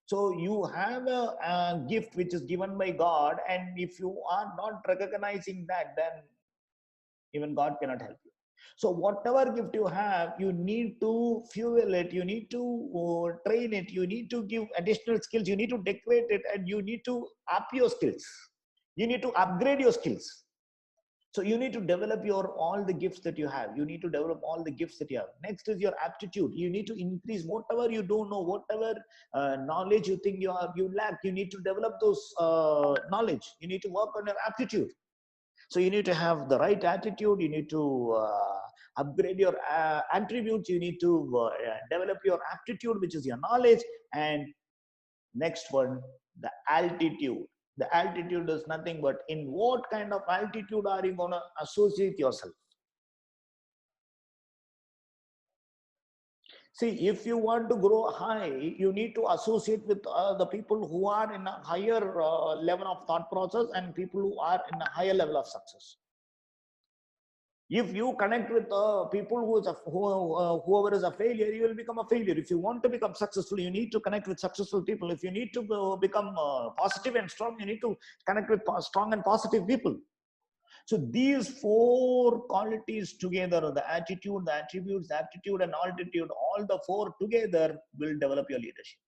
So you have a gift which is given by God. And if you are not recognizing that, then even God cannot help you. So whatever gift you have, you need to fuel it, you need to train it, you need to give additional skills, you need to decorate it, and you need to up your skills. You need to upgrade your skills. So you need to develop your all the gifts that you have. You need to develop all the gifts that you have. Next is your aptitude. You need to increase whatever you don't know, whatever knowledge you think you lack. You need to develop those knowledge. You need to work on your aptitude. So you need to have the right attitude. You need to upgrade your attributes. You need to develop your aptitude, which is your knowledge. And next one, the altitude. The altitude is nothing but in what kind of altitude are you going to associate yourself? See, if you want to grow high, you need to associate with the people who are in a higher level of thought process and people who are in a higher level of success. If you connect with people whoever is a failure, you will become a failure. If you want to become successful, you need to connect with successful people. If you need to become positive and strong, you need to connect with strong and positive people. So these four qualities together, the attitude, the attributes, the aptitude, and altitude, all the four together will develop your leadership.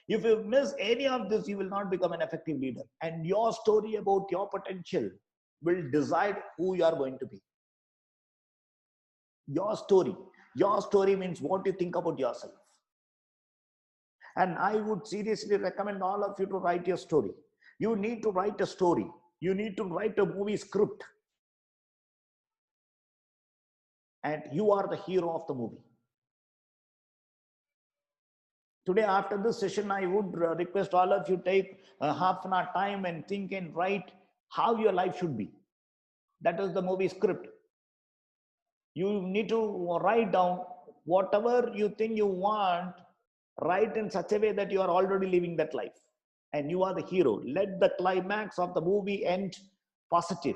If you miss any of this, you will not become an effective leader. And your story about your potential will decide who you are going to be. Your story means what you think about yourself. And I would seriously recommend all of you to write your story. You need to write a story. You need to write a movie script. And you are the hero of the movie. Today, after this session, I would request all of you take half an hour time and think and write how your life should be. That is the movie script. You need to write down whatever you think you want, write in such a way that you are already living that life. And you are the hero. Let the climax of the movie end positive.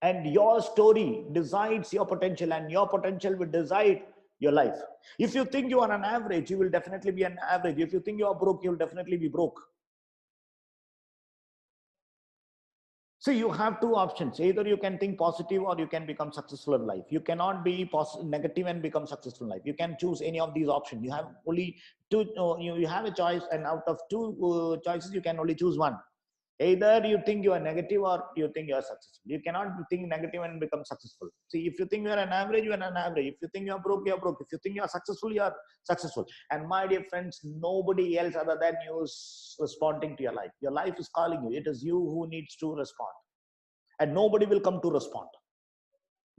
And your story decides your potential, and your potential will decide your life. If you think you are an average, you will definitely be an average. If you think you are broke, you will definitely be broke. So you have two options. Either you can think positive or you can become successful in life. You cannot be negative and become successful in life. You can choose any of these options. You have only two, you have a choice, and out of two choices, you can only choose one. Either you think you are negative or you think you are successful. You cannot think negative and become successful. See, if you think you are an average, you are an average. If you think you are broke, you are broke. If you think you are successful. And my dear friends, nobody else other than you is responding to your life. Your life is calling you. It is you who needs to respond. And nobody will come to respond.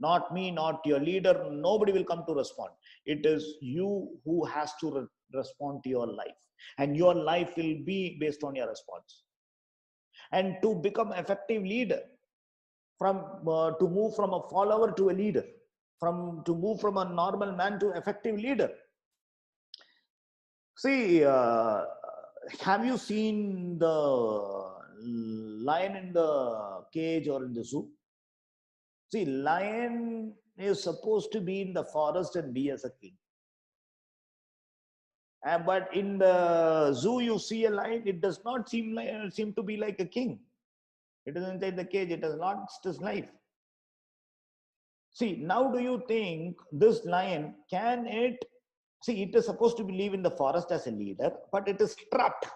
Not me, not your leader. Nobody will come to respond. It is you who has to respond to your life. And your life will be based on your response. And to become effective leader, to move from a follower to a leader, to move from a normal man to effective leader. See, have you seen the lion in the cage or in the zoo? See, lion is supposed to be in the forest and be as a king. But in the zoo, you see a lion, it does not seem to be like a king. It is inside the cage, it has lost its life. See, now do you think this lion, it is supposed to live in the forest as a leader, but it is trapped.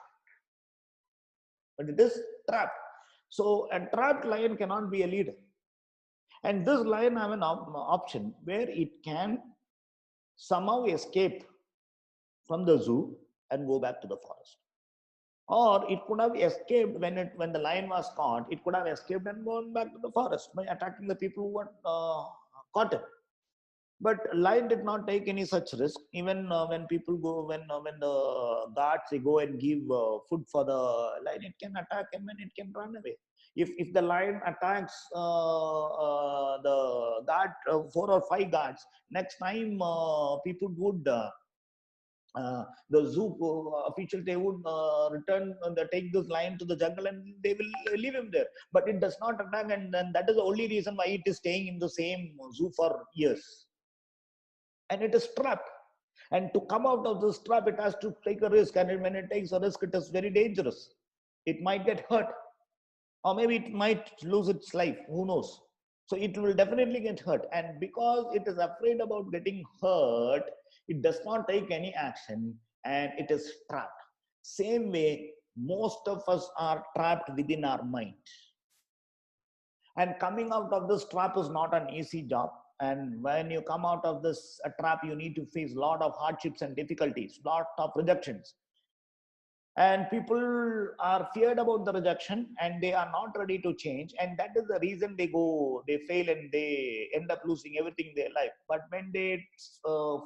So a trapped lion cannot be a leader. And this lion have an option where it can somehow escape from the zoo and go back to the forest. Or it could have escaped when the lion was caught. It could have escaped and gone back to the forest by attacking the people who were caught it. But lion did not take any such risk. Even when people go, when the guards they go and give food for the lion, it can attack him and it can run away. If the lion attacks the guard, 4 or 5 guards, next time people would. The zoo officials, they would take this lion to the jungle and they will leave him there. But it does not attack, and that is the only reason why it is staying in the same zoo for years. And it is trapped. And to come out of this trap, it has to take a risk. And when it takes a risk, it is very dangerous. It might get hurt. Or maybe it might lose its life. Who knows? So it will definitely get hurt. And because it is afraid about getting hurt, it does not take any action and it is trapped. Same way, most of us are trapped within our mind. And coming out of this trap is not an easy job. And when you come out of this trap, you need to face a lot of hardships and difficulties, lot of rejections. And people are feared about the rejection and they are not ready to change, and that is the reason they fail and they end up losing everything in their life. But when they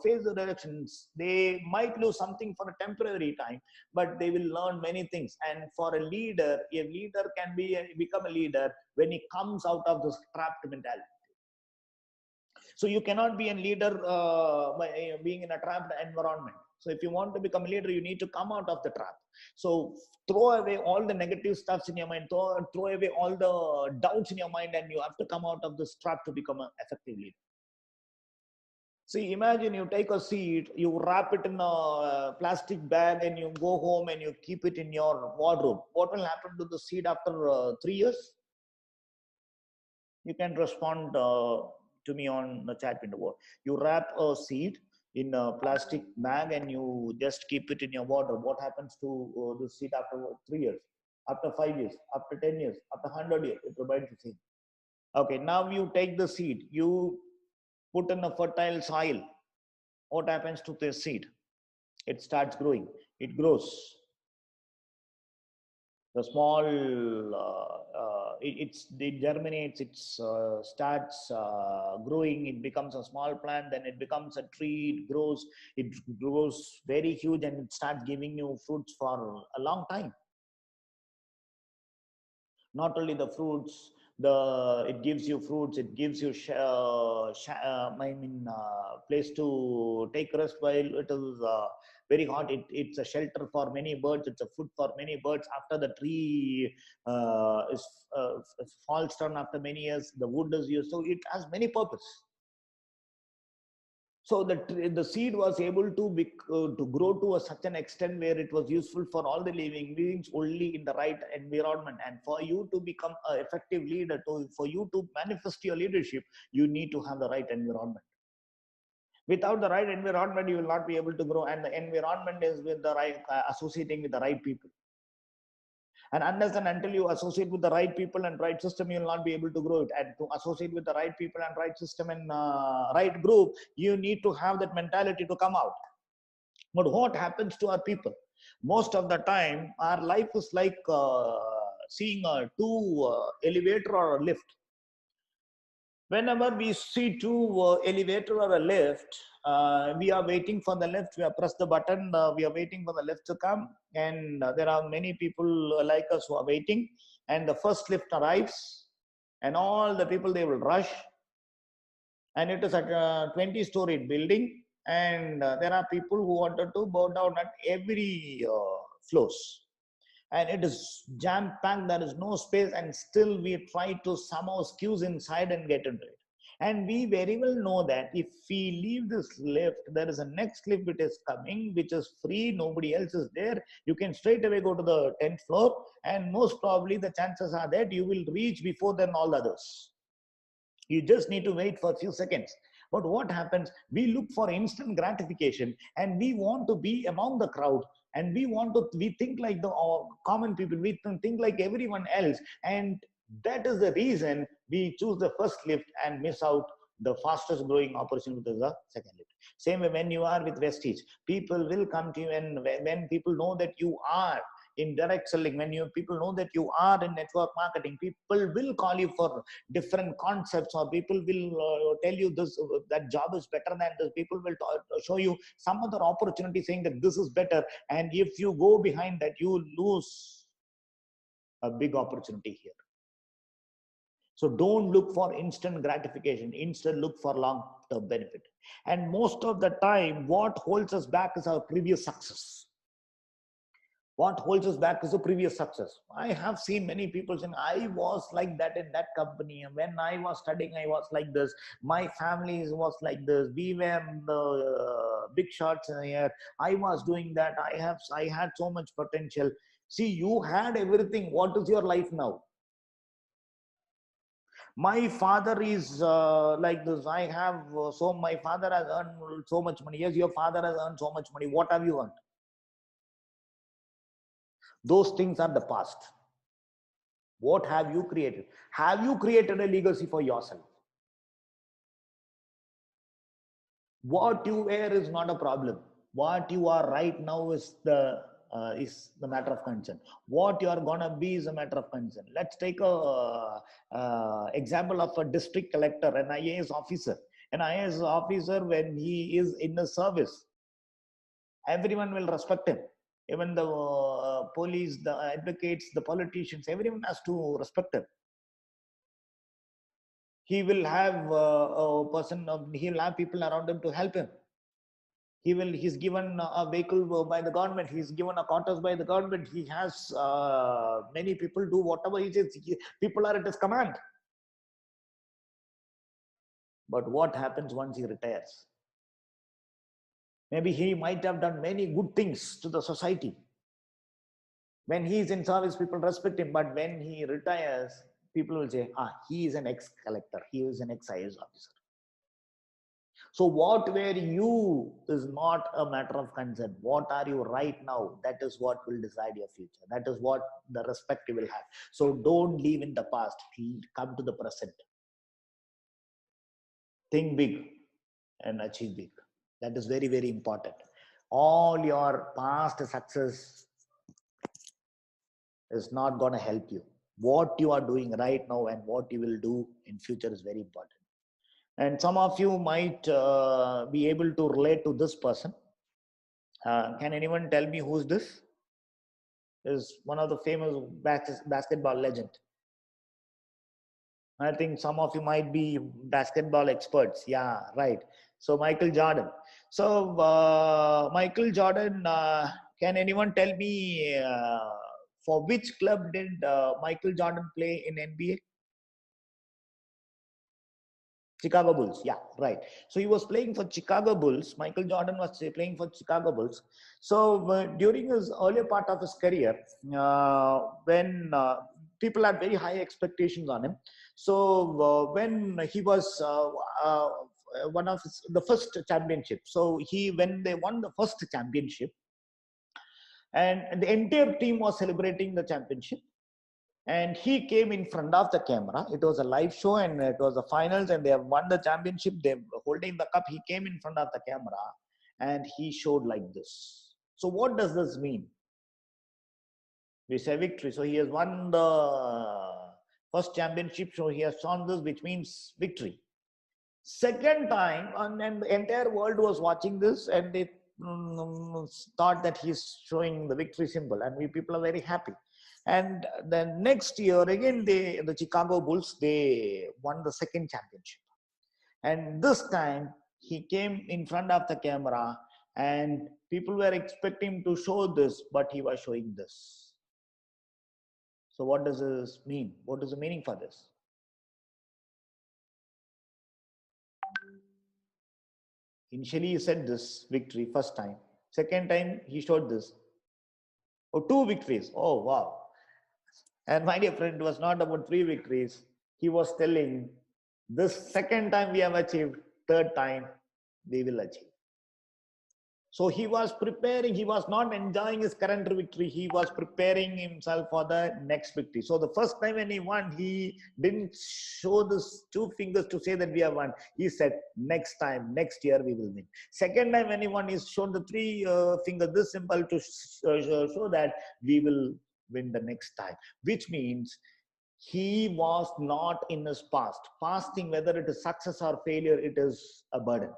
face the rejections, they might lose something for a temporary time, but they will learn many things. And for a leader can become a leader when he comes out of this trapped mentality. So you cannot be a leader by being in a trapped environment. So if you want to become a leader, you need to come out of the trap. So throw away all the negative stuffs in your mind, throw away all the doubts in your mind, and you have to come out of this trap to become an effective leader. See, imagine you take a seed, you wrap it in a plastic bag, and you go home and you keep it in your wardrobe. What will happen to the seed after 3 years? You can respond to me on the chat window. You wrap a seed in a plastic bag and you just keep it in your wardrobe. What happens to the seed after 3 years, after 5 years, after 10 years, after 100 years? It remains the same. Okay, now you take the seed, you put in a fertile soil. What happens to the seed? It starts growing. It grows. The small it germinates, it starts growing, it becomes a small plant, then it becomes a tree, it grows very huge, and it starts giving you fruits for a long time. Not only the fruits, it gives you fruits, it gives you place to take rest while it is very hot. It's a shelter for many birds, it's a food for many birds. After the tree falls down after many years, the wood is used, so it has many purpose. So the seed was able to grow to such an extent where it was useful for all the living beings only in the right environment. And for you to become an effective leader, for you to manifest your leadership, you need to have the right environment. Without the right environment, you will not be able to grow. And the environment is with the right, associating with the right people. And unless and until you associate with the right people and right system, you will not be able to grow it. And to associate with the right people and right system and right group, you need to have that mentality to come out. But what happens to our people? Most of the time, our life is like seeing a two elevator or a lift. Whenever we see two elevator or a lift, we are waiting for the lift. We have pressed the button. We are waiting for the lift to come, and there are many people like us who are waiting. And the first lift arrives, and all the people, they will rush. And it is a 20-story building, and there are people who wanted to bow down at every floors. And it is jam packed, there is no space, and still we try to somehow squeeze inside and get into it. And we very well know that if we leave this lift, there is a next lift which is coming, which is free, nobody else is there. You can straight away go to the 10th floor, and most probably the chances are that you will reach before than all others. You just need to wait for a few seconds. But what happens? We look for instant gratification, and we want to be among the crowd, and we think like the common people, we think like everyone else. And that is the reason we choose the first lift and miss out the fastest growing opportunity is the second lift. Same way when you are with Vestige, people will come to you, and when people know that you are in direct selling, when people know that you are in network marketing, people will call you for different concepts, or people will tell you this, that job is better than this. People will show you some other opportunity saying that this is better. And if you go behind that, you lose a big opportunity here. So don't look for instant gratification. Instead, look for long-term benefit. And most of the time, what holds us back is our previous success. What holds us back is the previous success. I have seen many people saying, I was like that in that company. And when I was studying, I was like this. My family was like this. We were the big shots here. I was doing that. I had so much potential. See, you had everything. What is your life now? My father is like this. I have my father has earned so much money. Yes, your father has earned so much money. What have you earned? Those things are the past. What have you created? Have you created a legacy for yourself? What you wear is not a problem. What you are right now is the matter of concern. What you are gonna be is a matter of concern. Let's take a example of a district collector, an IAS officer. An IAS officer, when he is in the service, everyone will respect him. Even the police, the advocates, the politicians, everyone has to respect him. He will have he will have people around him to help him. He's given a vehicle by the government. He's given a quarters by the government. He has many people do whatever he says. People are at his command. But what happens once he retires? Maybe he might have done many good things to the society. When he's in service, people respect him. But when he retires, people will say, he is an ex-collector. He is an ex-IAS officer. So what were you is not a matter of concern. What are you right now? That is what will decide your future. That is what the respect you will have. So don't live in the past. Come to the present. Think big and achieve big. That is very, very important. All your past success is not going to help you. What you are doing right now and what you will do in future is very important. And some of you might be able to relate to this person. Can anyone tell me who's this? Is one of the famous basketball legend. I think some of you might be basketball experts. Yeah, right. So Michael Jordan. So Michael Jordan, can anyone tell me for which club did Michael Jordan play in NBA? Chicago Bulls. Yeah, right. So he was playing for Chicago Bulls. Michael Jordan was playing for Chicago Bulls. So during his earlier part of his career, when people had very high expectations on him. So when he was one of the first championship. So when they won the first championship, and the entire team was celebrating the championship. And he came in front of the camera. It was a live show and it was the finals and they have won the championship. They're holding the cup. He came in front of the camera and he showed like this. So what does this mean? We say victory. So he has won the first championship. So he has shown this, which means victory. Second time, and the entire world was watching this and they thought that he's showing the victory symbol and we people are very happy. And then next year again, the Chicago Bulls, they won the second championship. And this time he came in front of the camera and people were expecting to show this, but he was showing this. So what does this mean? What is the meaning for this? Initially he said this victory first time. Second time he showed this. Oh, 2 victories. Oh, wow. And my dear friend, it was not about 3 victories. He was telling, this second time we have achieved, third time we will achieve. So he was preparing, he was not enjoying his current victory. He was preparing himself for the next victory. So the first time when he won, he didn't show these 2 fingers to say that we have won. He said, next time, next year we will win. Second time when he won, he showed the 3 fingers, this symbol to show that we will win the next time, which means he was not in his past. Fasting, whether it is success or failure, it is a burden.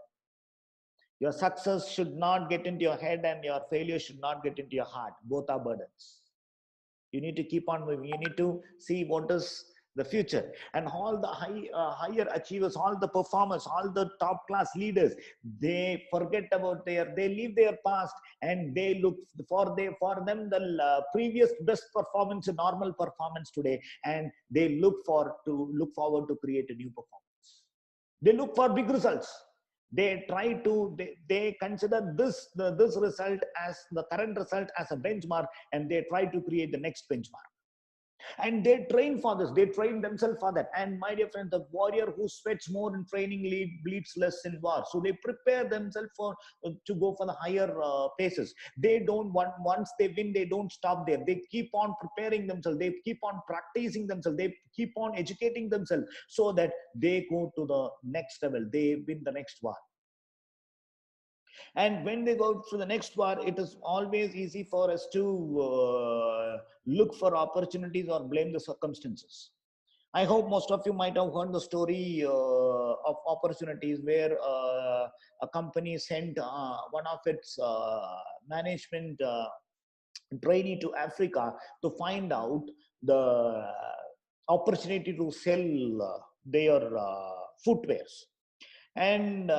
Your success should not get into your head and your failure should not get into your heart. Both are burdens. You need to keep on moving. You need to see what is the future. And all the higher achievers, all the performers, all the top class leaders, they forget about they leave their past and they look for them the previous best performance, a normal performance today, and they look forward to create a new performance. They look for big results. They try to they consider this result as the current result as a benchmark, and they try to create the next benchmark. And they train for this, they train themselves for that. And my dear friend, the warrior who sweats more in training bleeds less in war. So they prepare themselves for to go for the higher paces. They don't want, once they win, they don't stop there. They keep on preparing themselves, they keep on practicing themselves, they keep on educating themselves, so that they go to the next level, they win the next war. And when they go to the next war, it is always easy for us to look for opportunities or blame the circumstances. I hope most of you might have heard the story of opportunities where a company sent one of its management trainee to Africa to find out the opportunity to sell their footwears. And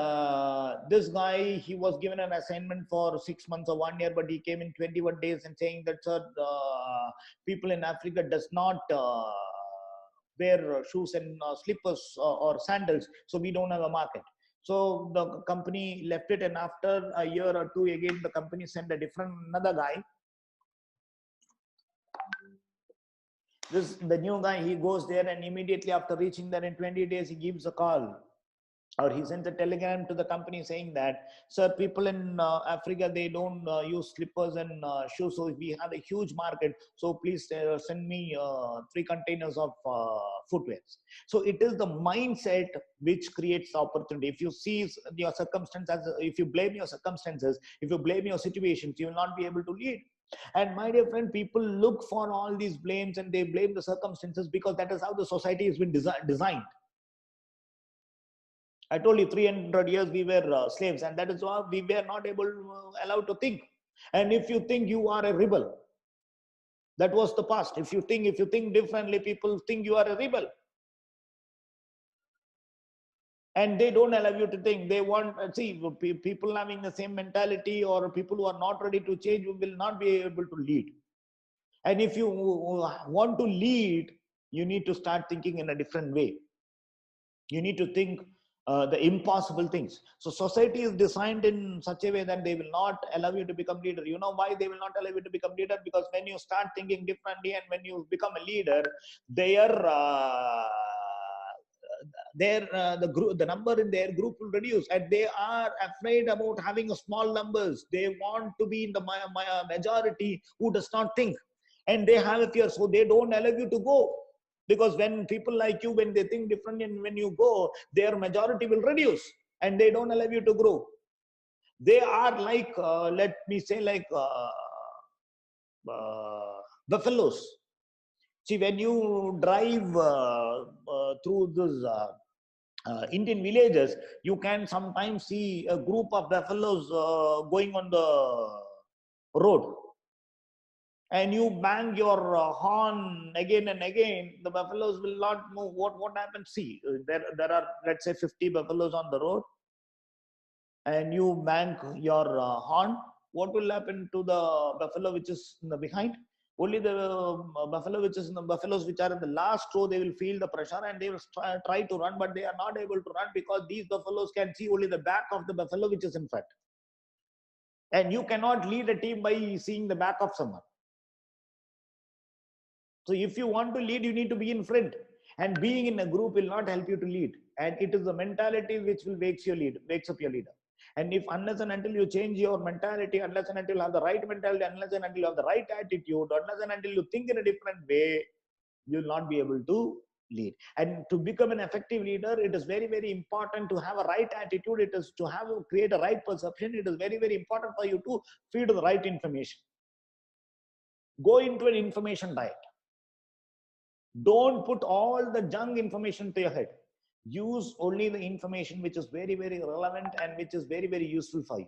this guy, he was given an assignment for 6 months or 1 year, but he came in 21 days and saying that, sir, people in Africa does not wear shoes and slippers or sandals, so we don't have a market. So the company left it, and after a year or two, again the company sent another guy. The new guy, he goes there, and immediately after reaching there in 20 days, he gives a call, or he sends a telegram to the company saying that, sir, people in Africa, they don't use slippers and shoes, so we have a huge market, so please send me 3 containers of footwears. So it is the mindset which creates the opportunity. If you see your circumstances, if you blame your circumstances, if you blame your situations, you will not be able to lead. And my dear friend, people look for all these blames, and they blame the circumstances, because that is how the society has been designed. I told you 300 years we were slaves, and that is why we were not allowed to think. And if you think, you are a rebel. That was the past. If you think differently, people think you are a rebel. And they don't allow you to think. They want, see, people having the same mentality, or people who are not ready to change, will not be able to lead. And if you want to lead, you need to start thinking in a different way. You need to think the impossible things. So society is designed in such a way that they will not allow you to become leader. You know why they will not allow you to become leader? Because when you start thinking differently, and when you become a leader, the number in their group will reduce, and they are afraid about having a small numbers. They want to be in the majority who does not think, and they have a fear, so they don't allow you to go. Because when people like you, when they think differently, and when you go, their majority will reduce, and they don't allow you to grow. They are like, let me say, like buffaloes. See, when you drive through those Indian villages, you can sometimes see a group of buffaloes going on the road. And you bang your horn again and again, the buffaloes will not move. What happens? See, there are, let's say, 50 buffaloes on the road, and you bang your horn. What will happen to the buffalo which is in the behind? Only the buffaloes which are in the last row, they will feel the pressure, and they will try to run, but they are not able to run, because these buffaloes can see only the back of the buffalo which is in front. And you cannot lead a team by seeing the back of someone. So if you want to lead, you need to be in front, and being in a group will not help you to lead. And it is the mentality which will wakes up your leader. And if, unless and until you change your mentality, unless and until you have the right mentality, unless and until you have the right attitude, unless and until you think in a different way, you will not be able to lead. And to become an effective leader, it is very, very important to have a right attitude. It is to create a right perception. It is very, very important for you to feed the right information. Go into an information diet. Don't put all the junk information to your head. Use only the information which is very, very relevant and which is very, very useful for you.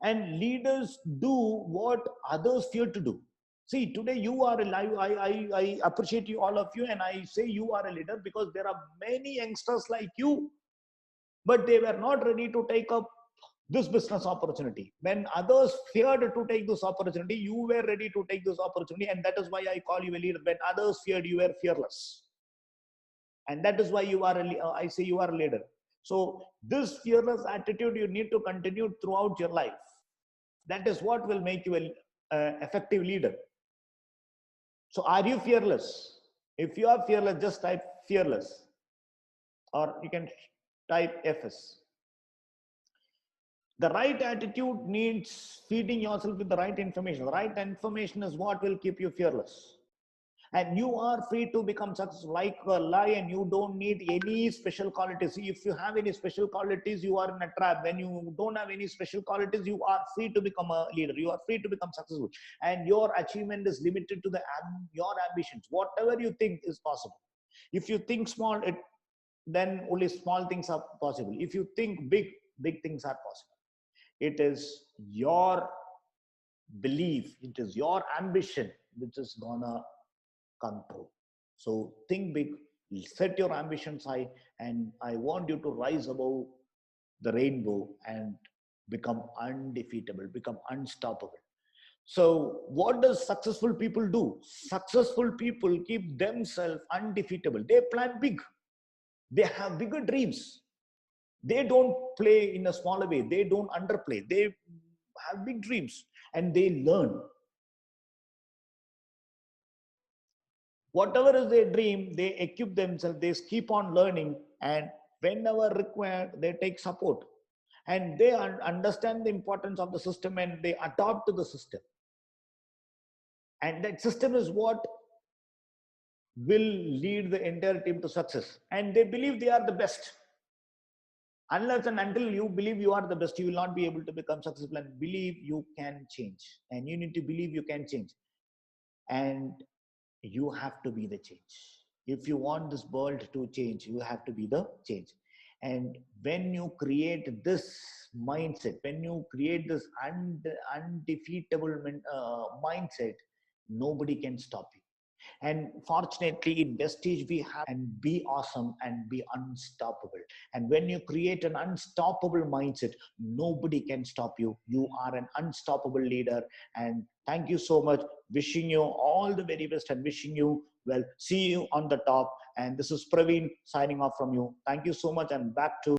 And leaders do what others fear to do. See, today you are I appreciate you, all of you, and I say you are a leader because there are many youngsters like you, but they were not ready to take up this business opportunity. When others feared to take this opportunity, you were ready to take this opportunity, and that is why I call you a leader. When others feared, you were fearless, and that is why you are I say you are a leader. So this fearless attitude you need to continue throughout your life. That is what will make you an effective leader. So are you fearless? If you are fearless, just type fearless, or you can type FS. The right attitude needs feeding yourself with the right information. The right information is what will keep you fearless. And you are free to become successful like a lion. You don't need any special qualities. If you have any special qualities, you are in a trap. When you don't have any special qualities, you are free to become a leader. You are free to become successful. And your achievement is limited to your ambitions. Whatever you think is possible. If you think small, then only small things are possible. If you think big, big things are possible. It is your belief, it is your ambition which is gonna come true. So think big, set your ambitions high, and I want you to rise above the rainbow and become undefeatable, become unstoppable. So what does successful people do? Successful people keep themselves undefeatable. They plan big. They have bigger dreams. They don't play in a smaller way. They don't underplay. They have big dreams and they learn. Whatever is their dream, they equip themselves, they keep on learning, and whenever required, they take support. And they understand the importance of the system and they adopt to the system. And that system is what will lead the entire team to success. And they believe they are the best. Unless and until you believe you are the best, you will not be able to become successful. And believe you can change. And you need to believe you can change. And you have to be the change. If you want this world to change, you have to be the change. And when you create this mindset, when you create this undefeatable mindset, nobody can stop you. And fortunately, in Vestige, we have and be awesome and be unstoppable. And when you create an unstoppable mindset, nobody can stop you. You are an unstoppable leader. And thank you so much. Wishing you all the very best and wishing you well. See you on the top. And this is Praveen signing off from you. Thank you so much. And back to